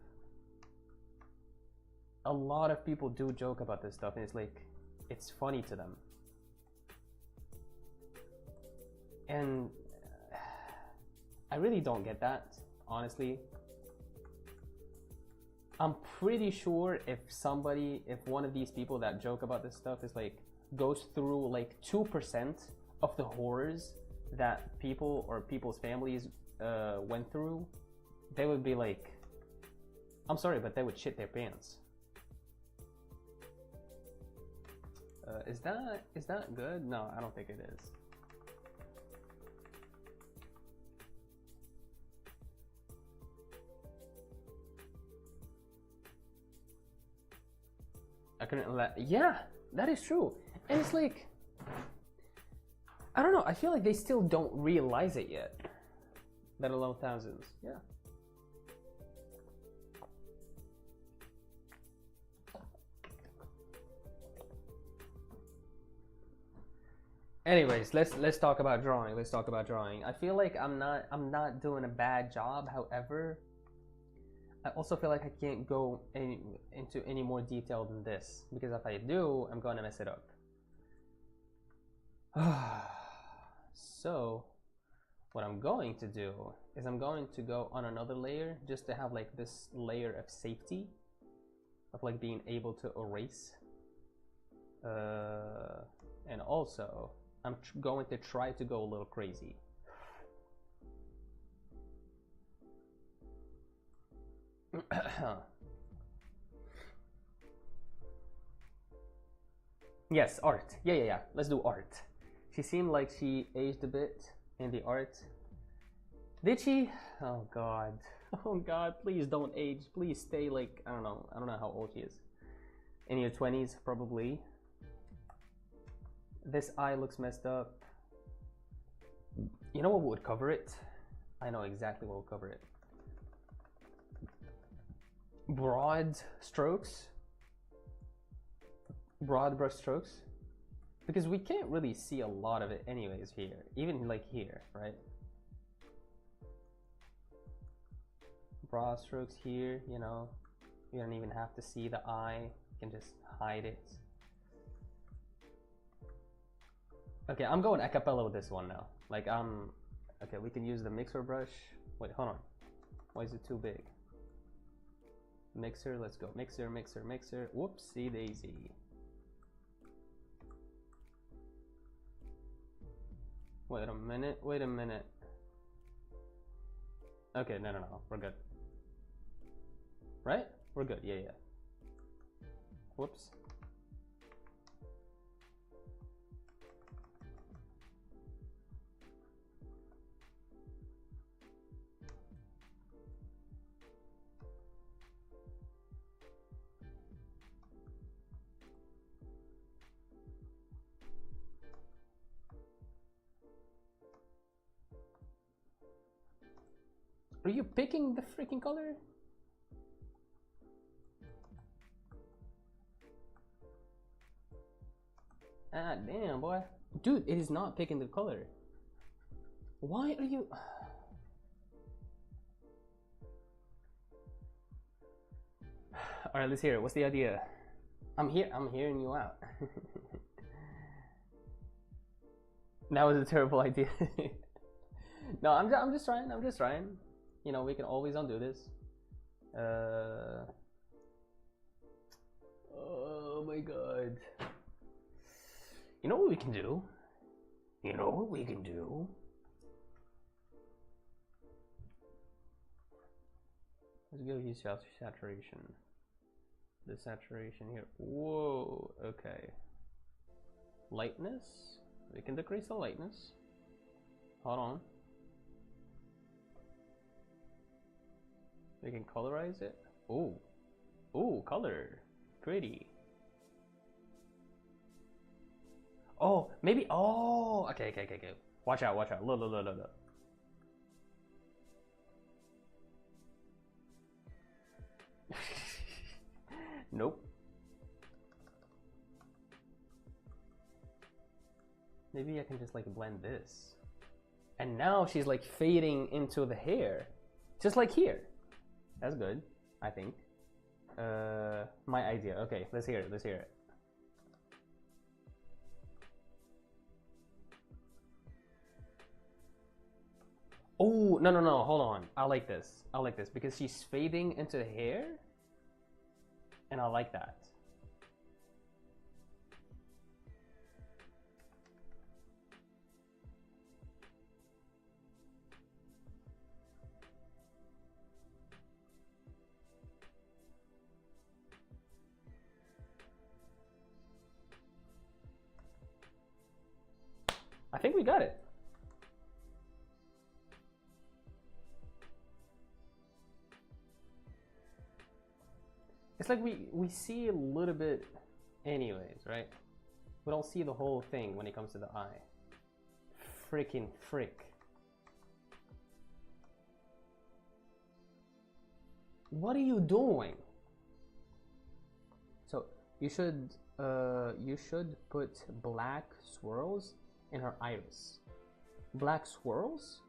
A lot of people do joke about this stuff, and it's like, it's funny to them. And I really don't get that, honestly. I'm pretty sure if one of these people that joke about this stuff is like, goes through like 2% of the horrors that people or people's families went through, they would be like, I'm sorry, but they would shit their pants. Is that good? No, I don't think it is. I couldn't let. Yeah, that is true. And it's like, I don't know. I feel like they still don't realize it yet. Let alone thousands. Yeah. Anyways, let's talk about drawing. Let's talk about drawing. I feel like I'm not doing a bad job. However, I also feel like I can't go into any more detail than this, because if I do, I'm gonna mess it up. So what I'm going to do is I'm going to go on another layer just to have like this layer of safety, of like being able to erase. And also I'm going to try to go a little crazy. Yes, art. Yeah. Let's do art. She seemed like she aged a bit in the art. Did she? Oh god. Oh god, please don't age. Please stay like, I don't know how old she is. In your 20s, probably. This eye looks messed up. You know what would cover it? I know exactly what will cover it. Broad strokes. Broad brush strokes. Because we can't really see a lot of it anyways here. Even like here, right? Broad strokes here, you know. You don't even have to see the eye. You can just hide it. Okay, I'm going a cappella with this one now. Like, okay, we can use the mixer brush. Wait, hold on. Why is it too big? Mixer, let's go. Mixer. Whoopsie daisy. Wait a minute. Okay, no. We're good. Right? We're good, yeah. Whoops. Are you picking the freaking color? Ah, damn, boy. Dude, it is not picking the color. Why are you... Alright, let's hear it. What's the idea? I'm hearing you out. That was a terrible idea. No, I'm just trying. You know, we can always undo this. Oh my god. You know what we can do? Let's go use saturation. The saturation here. Whoa, okay. Lightness. We can decrease the lightness. Hold on. We can colorize it. Ooh. Ooh, color. Pretty. Oh, maybe. Oh, okay. Watch out. Look. Nope. Maybe I can just like blend this. And now she's like fading into the hair. Just like here. That's good, I think. My idea. Okay, let's hear it. Oh, no, hold on. I like this because she's fading into the hair. And I like that. I think we got it. It's like we see a little bit anyways, right? We don't see the whole thing when it comes to the eye. Freaking frick. What are you doing? So you should put black swirls in her iris. Black swirls?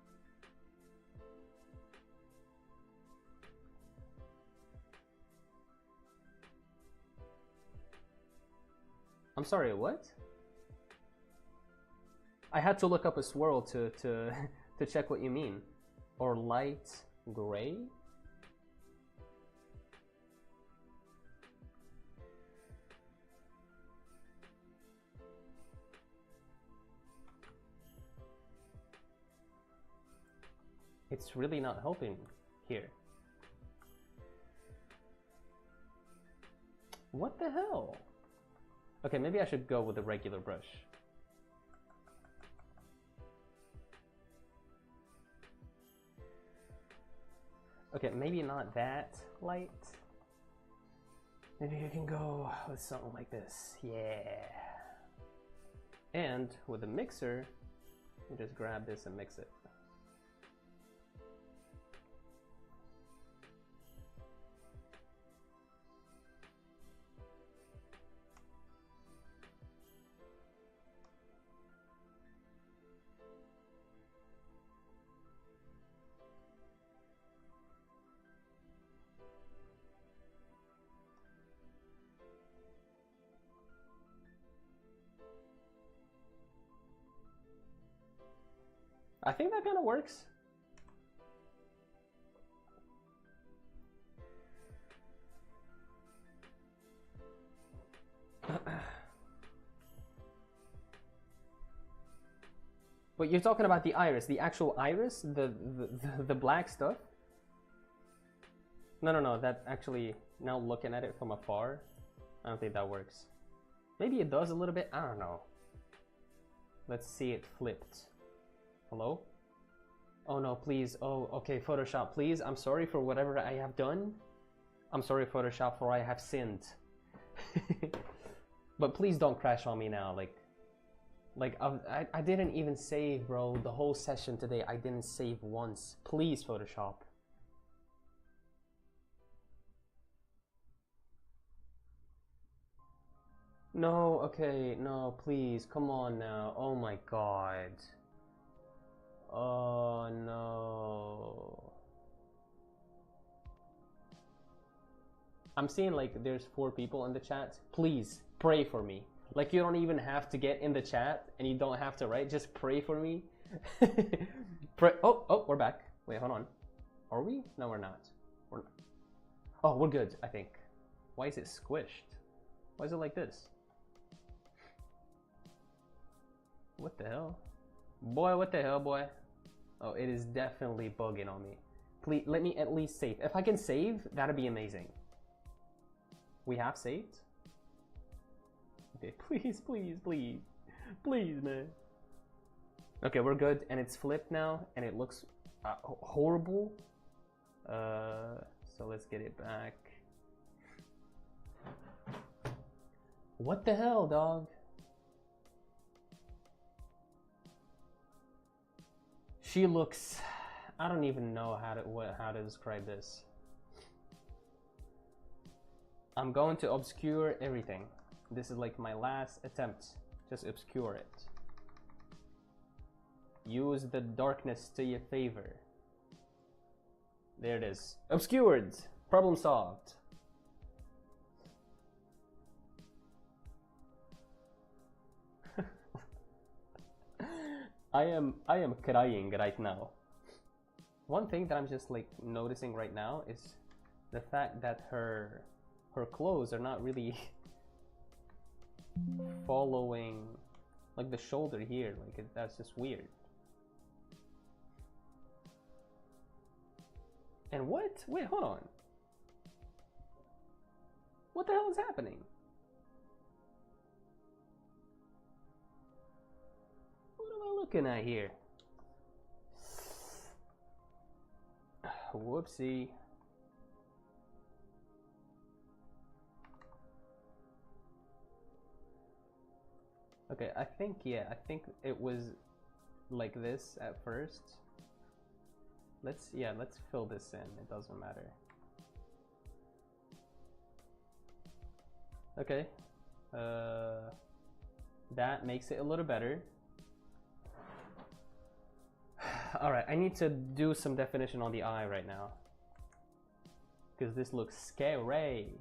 I'm sorry, what? I had to look up a swirl to check what you mean. Or light gray? It's really not helping here. What the hell? Okay, maybe I should go with a regular brush. Okay, maybe not that light. Maybe you can go with something like this. Yeah. And with a mixer, you just grab this and mix it. I think that kind of works. But you're talking about the iris, the actual iris, the black stuff? No, that actually, now looking at it from afar, I don't think that works. Maybe it does a little bit, I don't know. Let's see it flipped. Hello? Oh no, please. Oh, okay, Photoshop, please. I'm sorry for whatever I have done. I'm sorry, Photoshop, for I have sinned. But please don't crash on me now. Like I didn't even save, bro. The whole session today, I didn't save once. Please, Photoshop. No, okay, no, please, come on now. Oh my god. Oh no. I'm seeing like there's 4 people in the chat. Please pray for me. Like you don't even have to get in the chat and you don't have to write. Just pray for me. Pray. Oh, we're back. Wait, hold on. Are we? No, we're not. We're not. Oh, we're good, I think. Why is it squished? Why is it like this? What the hell? Boy, what the hell, boy? Oh, it is definitely bugging on me. Please, let me at least save. If I can save, that'd be amazing. We have saved? Okay, please, please, please. Please, man. Okay, we're good, and it's flipped now, and it looks horrible. So let's get it back. What the hell, dog? She looks... I don't even know how to describe this. I'm going to obscure everything. This is like my last attempt. Just obscure it. Use the darkness to your favor. There it is. Obscured. Problem solved. I am crying right now. One thing that I'm just like noticing right now is the fact that her clothes are not really following like the shoulder here. Like that's just weird. And what? Wait, hold on. What the hell is happening? What am I looking at here? Whoopsie. Okay, I think it was like this at first. Let's fill this in. It doesn't matter. Okay. That makes it a little better. Alright, I need to do some definition on the eye right now. Because this looks scary.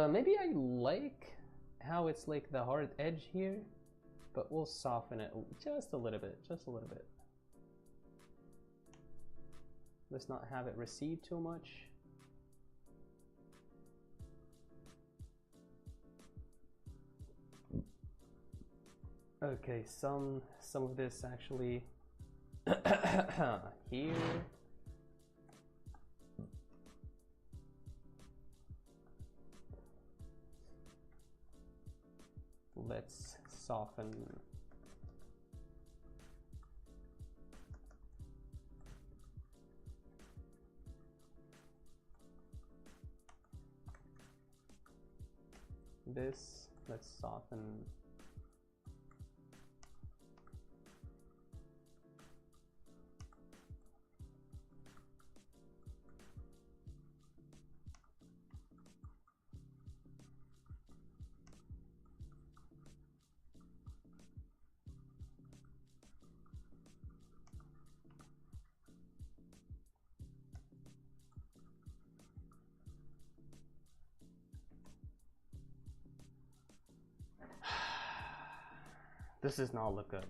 Maybe I like how it's like the hard edge here, but we'll soften it just a little bit, Let's not have it recede too much. Okay, some of this actually here. Let's soften. This, let's soften. This does not look good.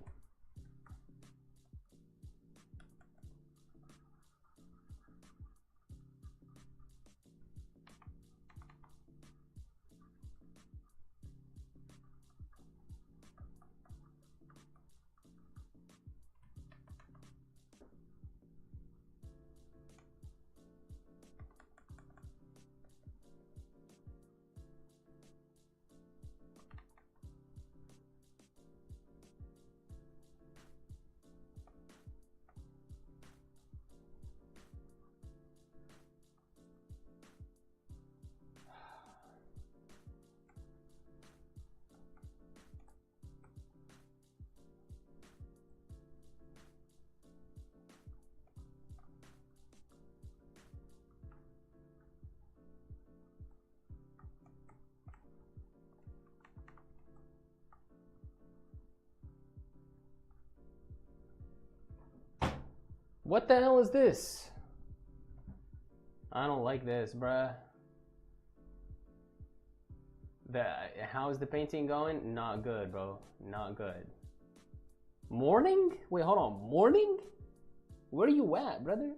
What the hell is this? I don't like this, bruh. How's the painting going? Not good, bro. Not good. Morning? Wait, hold on. Morning? Where are you at, brother?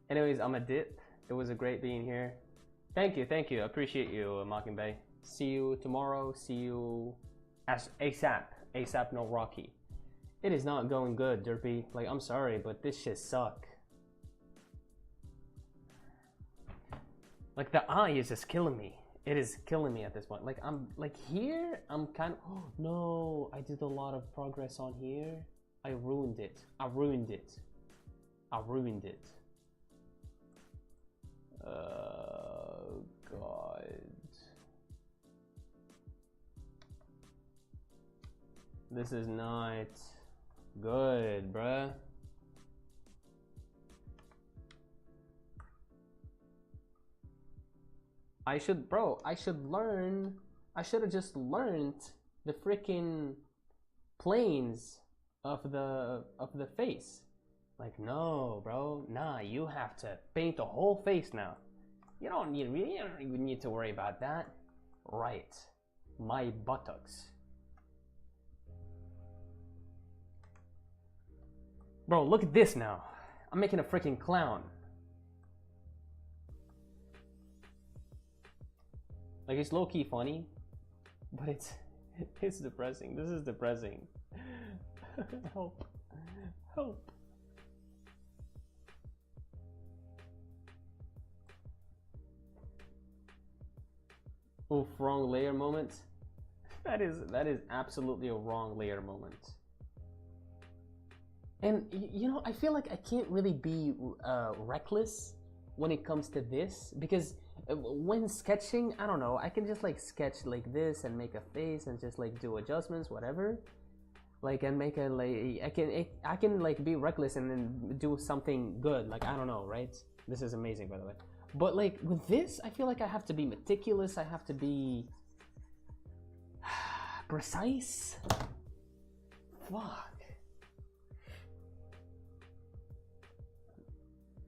Anyways, I'm a dip. It was a great being here. Thank you. I appreciate you, Mockingbay. See you tomorrow. See you ASAP. ASAP no Rocky. It is not going good, Derpy. Like, I'm sorry, but this shit suck. Like, the eye is just killing me. It is killing me at this point. Like, I'm like here, I'm kind of, oh no, I did a lot of progress on here. I ruined it. God. This is not good, bruh. I should learn. I should have just learned the freaking planes of the face. Like, no, bro. Nah, you have to paint the whole face now. You don't even need to worry about that. Right. My buttocks. Bro, look at this now. I'm making a freaking clown. Like, it's low-key funny, but it's depressing. This is depressing. Help. Help. Oof, wrong layer moment. That is absolutely a wrong layer moment. And you know, I feel like I can't really be reckless when it comes to this, because when sketching, I don't know, I can just like sketch like this and make a face and just like do adjustments, whatever. Like, and make a like, I can like be reckless and then do something good. Like, I don't know, right? This is amazing, by the way. But like with this, I feel like I have to be meticulous. I have to be precise. Fuck.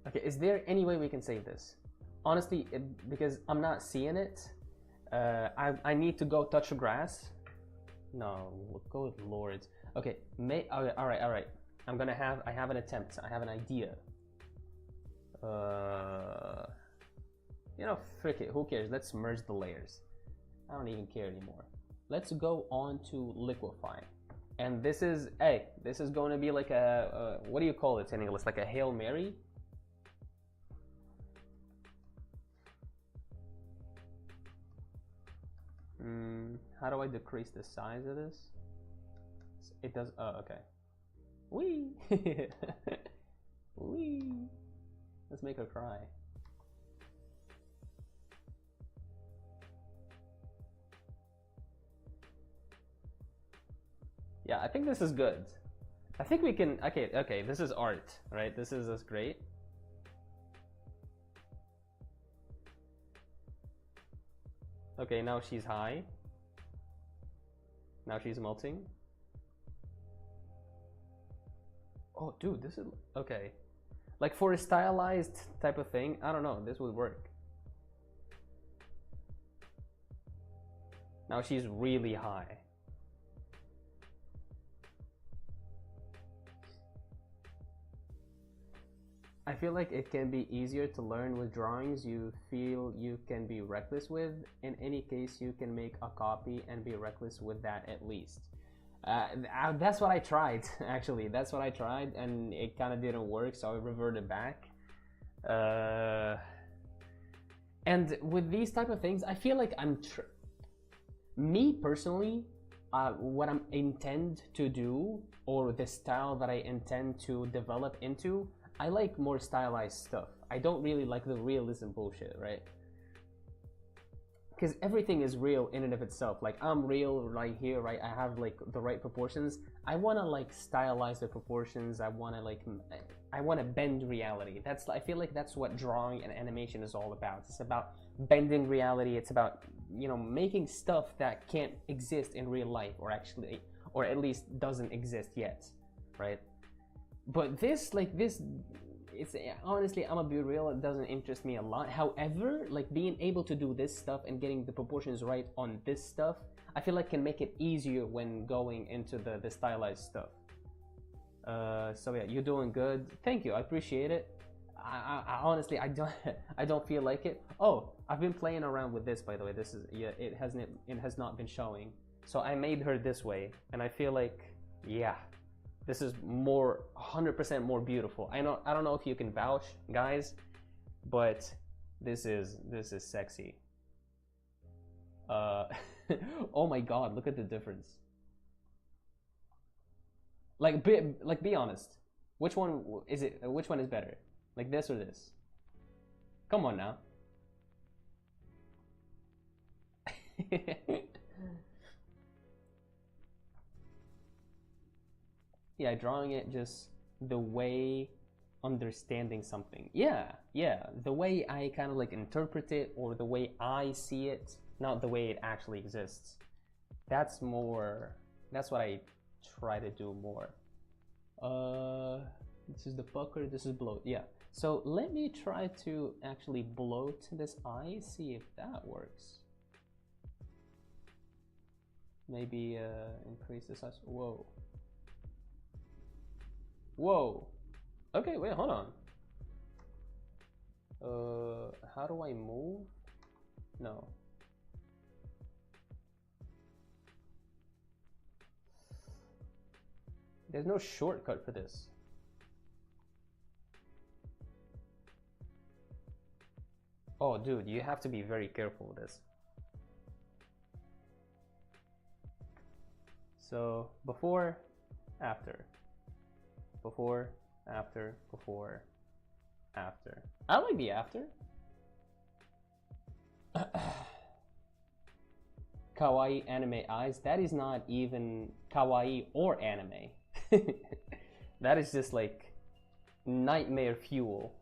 Okay, is there any way we can save this? Honestly, because I'm not seeing it. I need to go touch the grass. No, good lord. Okay, all right. I have an attempt. I have an idea. You know, frick it. Who cares? Let's merge the layers. I don't even care anymore. Let's go on to liquefy. And this is, hey, this is going to be like a what do you call it in English? Like a Hail Mary. How do I decrease the size of this? It does, oh, okay. Wee! Wee! Let's make her cry. Yeah, I think this is good. I think we can, okay, this is art, right? This is great. Okay, now she's high. Now she's melting. Oh, dude, this is, okay. Like for a stylized type of thing, I don't know, this would work. Now she's really high. I feel like it can be easier to learn with drawings you feel you can be reckless with. In any case, you can make a copy and be reckless with that at least. That's what I tried, actually. That's what I tried, and it kind of didn't work, so I reverted back. And with these type of things, I feel like me personally, what I intend to do, or the style that I intend to develop into, I like more stylized stuff. I don't really like the realism bullshit, right? Because everything is real in and of itself. Like, I'm real right here, right? I have like the right proportions. I want to like stylize the proportions. I want to bend reality. I feel like that's what drawing and animation is all about. It's about bending reality. It's about, you know, making stuff that can't exist in real life, or at least doesn't exist yet, right? But this, like this, it's honestly, I'm gonna be real, it doesn't interest me a lot. However, like being able to do this stuff and getting the proportions right on this stuff, I feel like can make it easier when going into the stylized stuff. So yeah, you're doing good. Thank you, I appreciate it. I honestly, I don't I don't feel like it. Oh, I've been playing around with this, by the way. This is, yeah, it has not been showing. So I made her this way, and I feel like, yeah, this is more 100% more beautiful. I don't know if you can vouch, guys, but this is sexy. Oh my god, look at the difference. Like be honest. Which one is it? Which one is better? Like this or this? Come on now. Yeah, drawing it just the way understanding something. Yeah, the way I kind of like interpret it, or the way I see it, not the way it actually exists. That's more, that's what I try to do more. This is the pucker, this is bloat. Yeah, so let me try to actually bloat this eye, see if that works. Maybe increase the size. Whoa. Whoa. Okay, wait, hold on. How do I move? No. There's no shortcut for this. Oh, dude, you have to be very careful with this. So, before, after. Before, after, before, after. I like the after. Kawaii anime eyes. That is not even kawaii or anime. That is just like nightmare fuel.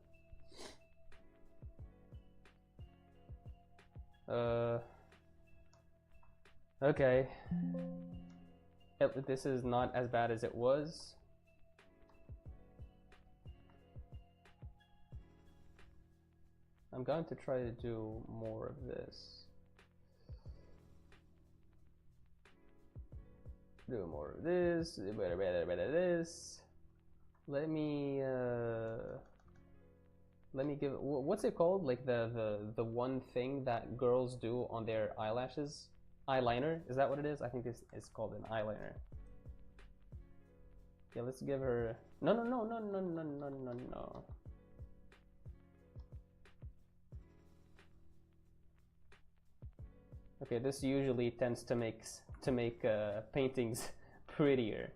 Okay. This is not as bad as it was. I'm going to try to do more of this. Do more of this. Better this. Let me give it, what's it called? Like the one thing that girls do on their eyelashes? Eyeliner? Is that what it is? I think this is called an eyeliner. Yeah, let's give her. No. Okay, this usually tends to make paintings prettier.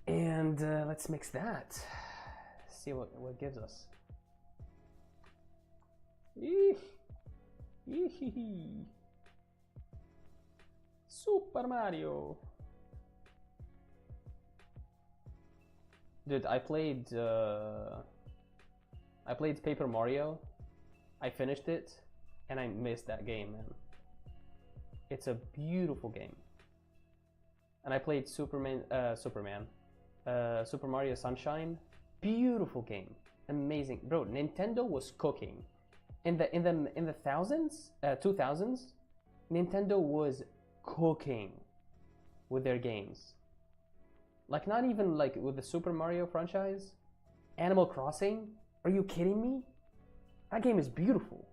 And let's mix that. See what gives us. Super Mario. Dude, I played Paper Mario. I finished it, and I missed that game, man. It's a beautiful game. And I played Super Mario Sunshine. Beautiful game, amazing, bro. Nintendo was cooking in the thousands, 2000s. Nintendo was cooking with their games. Like, not even like with the Super Mario franchise. Animal Crossing? Are you kidding me? That game is beautiful.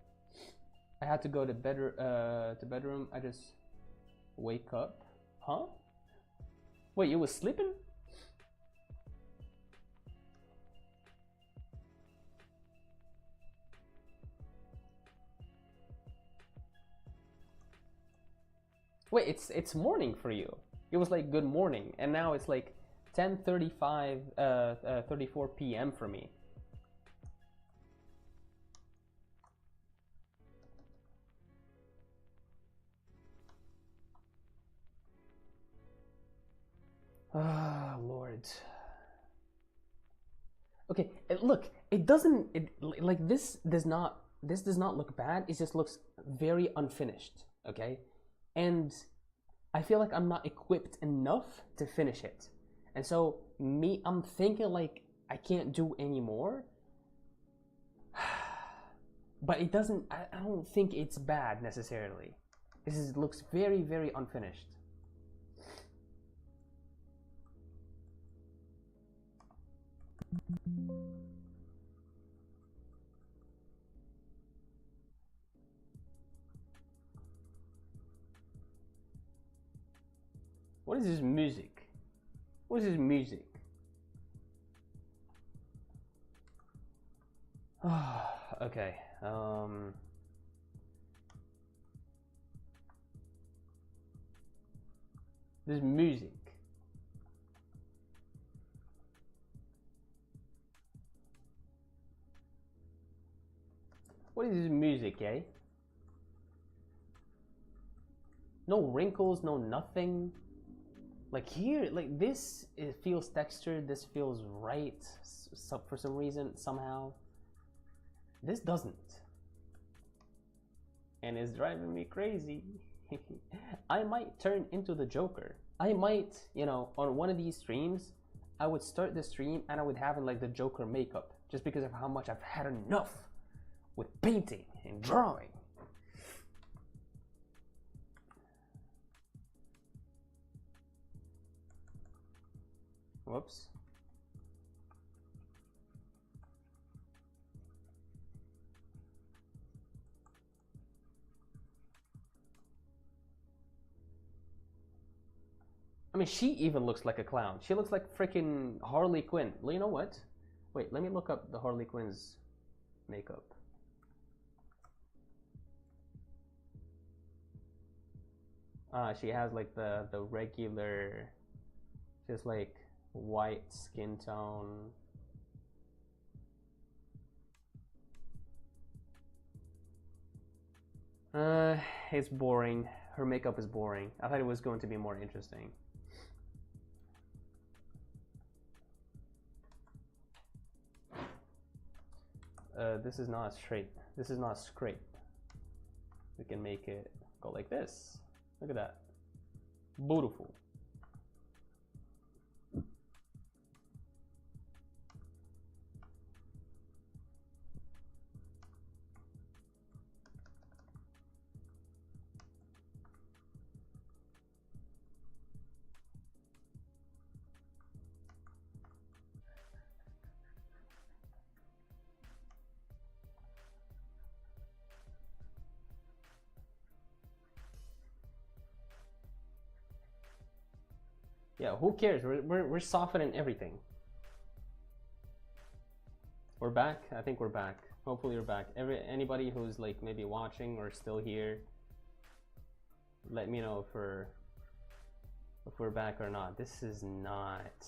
I had to go to bedroom. I just wake up. Huh? Wait, you was sleeping? Wait, it's morning for you. It was like good morning, and now it's like 10:35, 34 p.m. for me. Ah, Lord. Okay, look, it doesn't. Like this does not look bad. It just looks very unfinished, okay? And I feel like I'm not equipped enough to finish it. And so I'm thinking like I can't do any more. But it doesn't, I don't think it's bad necessarily. Looks very, very unfinished. What is this music? What is this music? Okay. This music. What is this music, eh? No wrinkles, no nothing. Like here, like this, it feels textured. This feels right. For some reason, somehow. This doesn't. And it's driving me crazy. I might turn into the Joker. I might, you know, on one of these streams, I would start the stream and I would have like the Joker makeup, just because of how much I've had enough with painting and drawing. Whoops. I mean, she even looks like a clown. She looks like freaking Harley Quinn. Well, you know what? Wait, let me look up the Harley Quinn's makeup. She has like the regular, just like white skin tone. It's boring. Her makeup is boring. I thought it was going to be more interesting. This is not straight. This is not straight. We can make it go like this. Look at that. Beautiful. Yeah, who cares? We're softening everything. We're back. I think we're back. Hopefully we're back. Anybody who's like maybe watching or still here, let me know if we're back or not. This is not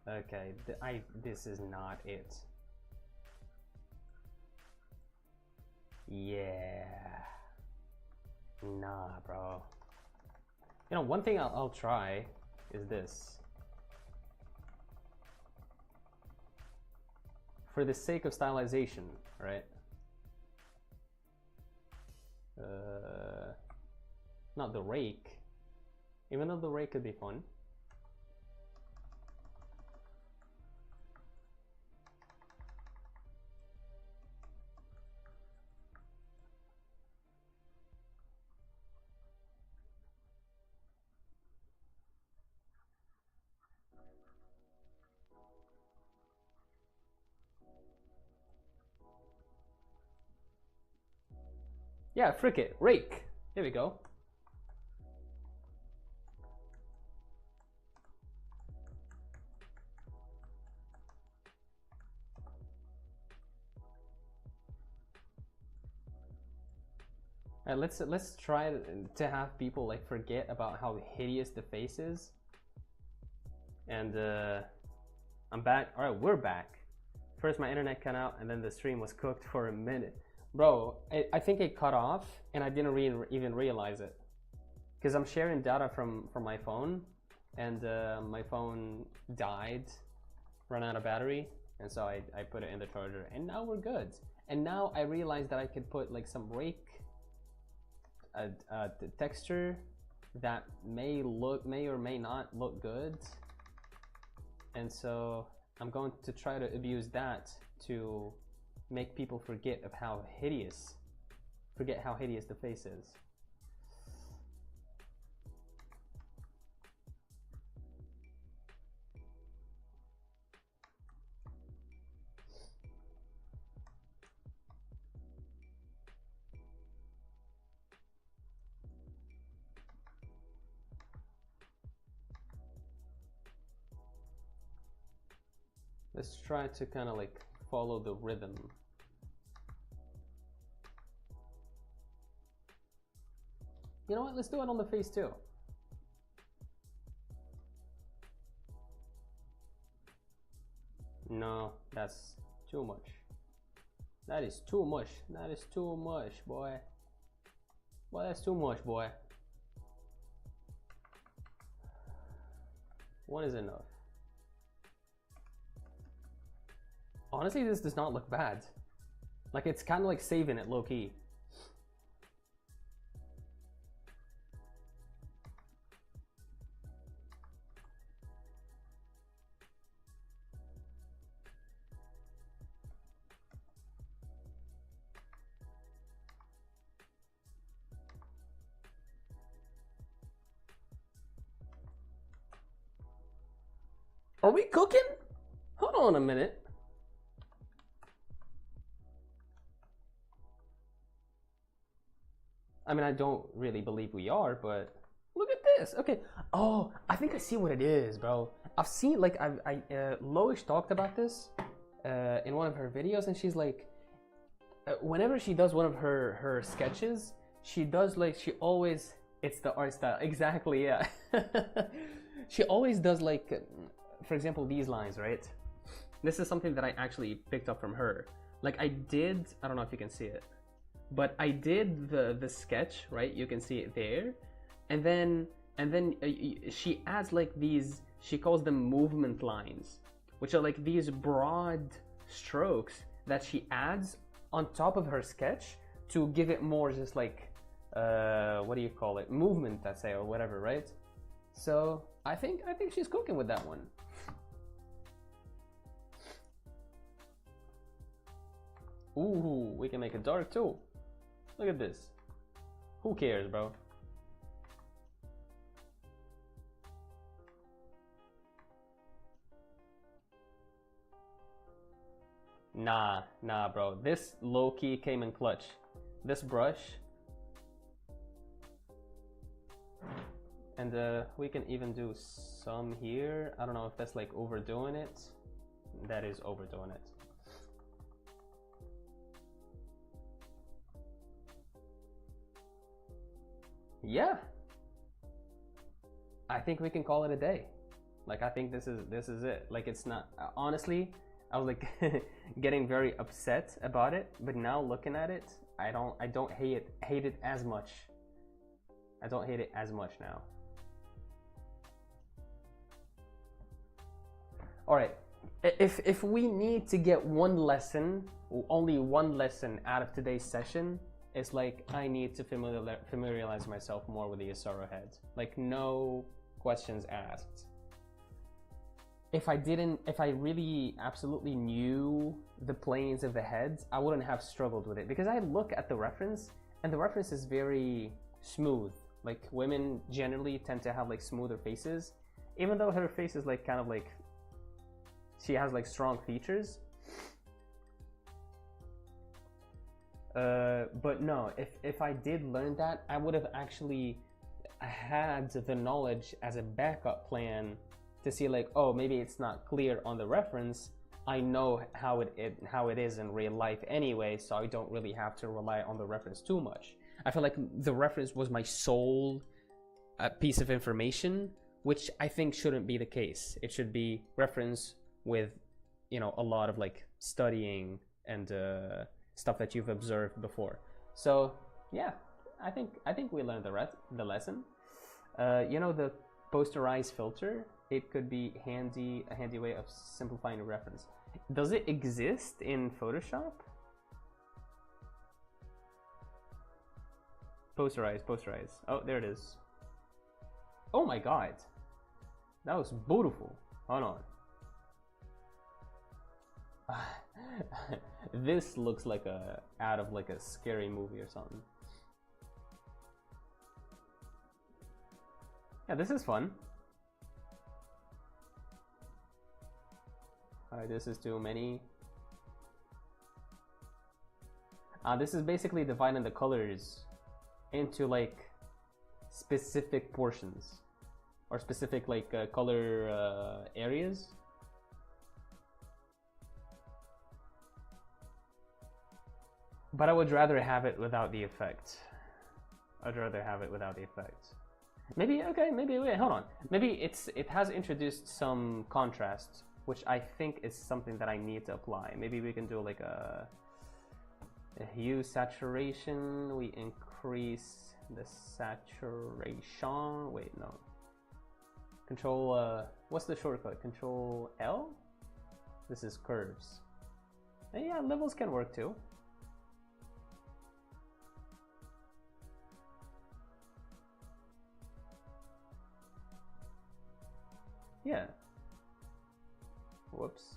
okay. This is not it. Yeah. Nah, bro. You know, one thing I'll try is this. For the sake of stylization, right? Not the rake, even though the rake could be fun. Yeah, frick it, rake. Here we go. All right, let's try to have people like forget about how hideous the face is. And I'm back. All right, we're back. First my internet cut out and then the stream was cooked for a minute. Bro, I think it cut off and I didn't even realize it. Because I'm sharing data from my phone and my phone died, ran out of battery, and so I put it in the charger and now we're good. And now I realized that I could put like some rake a texture that may or may not look good, and so I'm going to try to abuse that to make people forget how hideous the face is. Let's try to kind of like follow the rhythm. You know what? Let's do it on the face too. No, that's too much. That is too much. That is too much, boy. Boy, that's too much, boy. One is enough. Honestly, this does not look bad. Like, it's kind of like saving it low-key. Are we cooking? Hold on a minute. I mean, I don't really believe we are, but look at this. Okay. Oh, I think I see what it is, bro. I've seen, like, Loish talked about this in one of her videos, and she's like, whenever she does one of her sketches, she does, like, she always, it's the art style. Exactly, yeah. She always does, like, for example, these lines, right? This is something that I actually picked up from her. Like, I don't know if you can see it, but I did the sketch, right? You can see it there, and then she adds like these, she calls them movement lines, which are like these broad strokes that she adds on top of her sketch to give it more just like what do you call it, movement, let's say, or whatever, right? So I think she's cooking with that one. Ooh, we can make it dark too. Look at this. Who cares, bro? Nah, bro. This low-key came in clutch. This brush. And we can even do some here. I don't know if that's like overdoing it. That is overdoing it. Yeah, I think we can call it a day. Like, I think this is it. Like, it's not, honestly, I was like getting very upset about it, but now looking at it, I don't hate it as much. I don't hate it as much now. All right, if we need to get one lesson, only one lesson out of today's session, it's like I need to familiarize myself more with the Isaro head. Like, no questions asked. If I really absolutely knew the planes of the heads, I wouldn't have struggled with it, because I look at the reference and the reference is very smooth. Like, women generally tend to have like smoother faces, even though her face is like kind of like, she has like strong features. But no, if I did learn that, I would have actually had the knowledge as a backup plan to see like, oh, maybe it's not clear on the reference. I know how it is in real life anyway, so I don't really have to rely on the reference too much. I feel like the reference was my sole piece of information, which I think shouldn't be the case. It should be reference with, you know, a lot of like studying and stuff that you've observed before. So yeah, I think we learned the lesson. You know, the posterize filter, it could be a handy way of simplifying a reference. Does it exist in Photoshop? Posterize, posterize. Oh, there it is. Oh my god. That was beautiful. Hold on. This looks like a out of like a scary movie or something. Yeah, this is fun. Alright, this is too many. This is basically dividing the colors into like specific portions or specific like color areas. But I would rather have it without the effect. I'd rather have it without the effect. Maybe, okay, maybe, wait, hold on. Maybe it has introduced some contrast, which I think is something that I need to apply. Maybe we can do like a hue saturation. We increase the saturation. Wait, no. Control, what's the shortcut? Control L? This is curves. And yeah, levels can work too. Yeah. Whoops.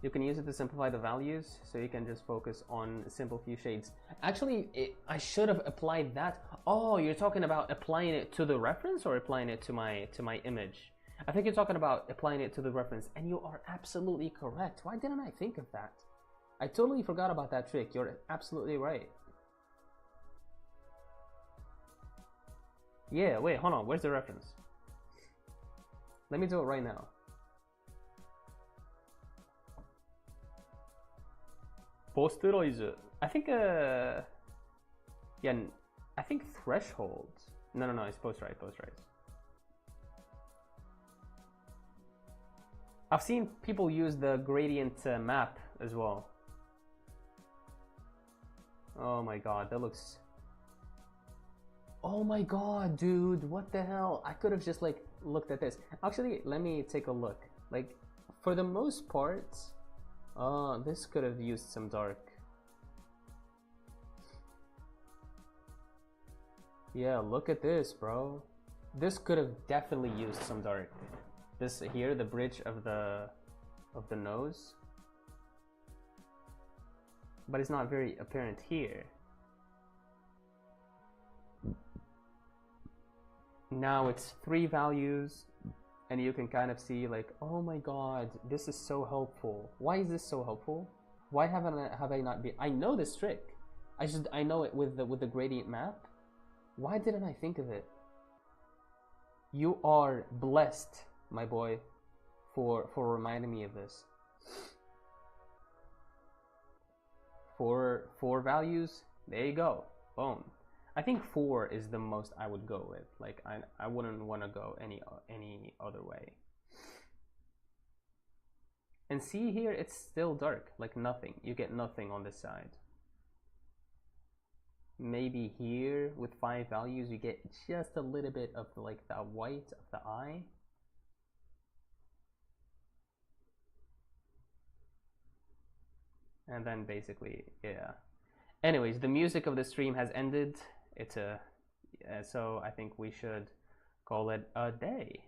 You can use it to simplify the values, so you can just focus on simple few shades. Actually, I should have applied that. Oh, you're talking about applying it to the reference or applying it to my image? I think you're talking about applying it to the reference, and you are absolutely correct. Why didn't I think of that? I totally forgot about that trick. You're absolutely right. Yeah, wait, hold on. Where's the reference? Let me do it right now. Posterize. I think yeah, I think threshold. No, it's posterize. I've seen people use the gradient map as well. Oh my god, that looks. Oh my god, dude, what the hell? I could have just like looked at this. Actually, let me take a look. Like, for the most part, this could have used some dark. Yeah, look at this, bro. This could have definitely used some dark. This here, the bridge of the nose. But it's not very apparent here. Now it's 3 values, and you can kind of see like, oh my god, this is so helpful. Why is this so helpful? Why have I not been? I know this trick. I know it with the gradient map. Why didn't I think of it? You are blessed, my boy, for reminding me of this. 4 values. There you go. Boom. I think 4 is the most I would go with. Like, I wouldn't want to go any other way. And see here, it's still dark, like nothing. You get nothing on this side. Maybe here with 5 values, you get just a little bit of like the white of the eye. And then basically, yeah. Anyways, the music of the stream has ended. It's so I think we should call it a day.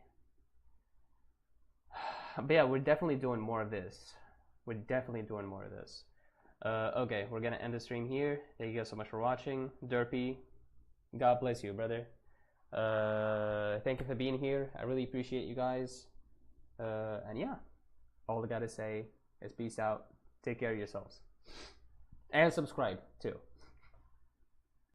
But yeah, we're definitely doing more of this. Okay, we're gonna end the stream here. Thank you guys so much for watching. Derpy, God bless you, brother. Thank you for being here. I really appreciate you guys. And yeah, all I gotta say is peace out. Take care of yourselves. And subscribe too.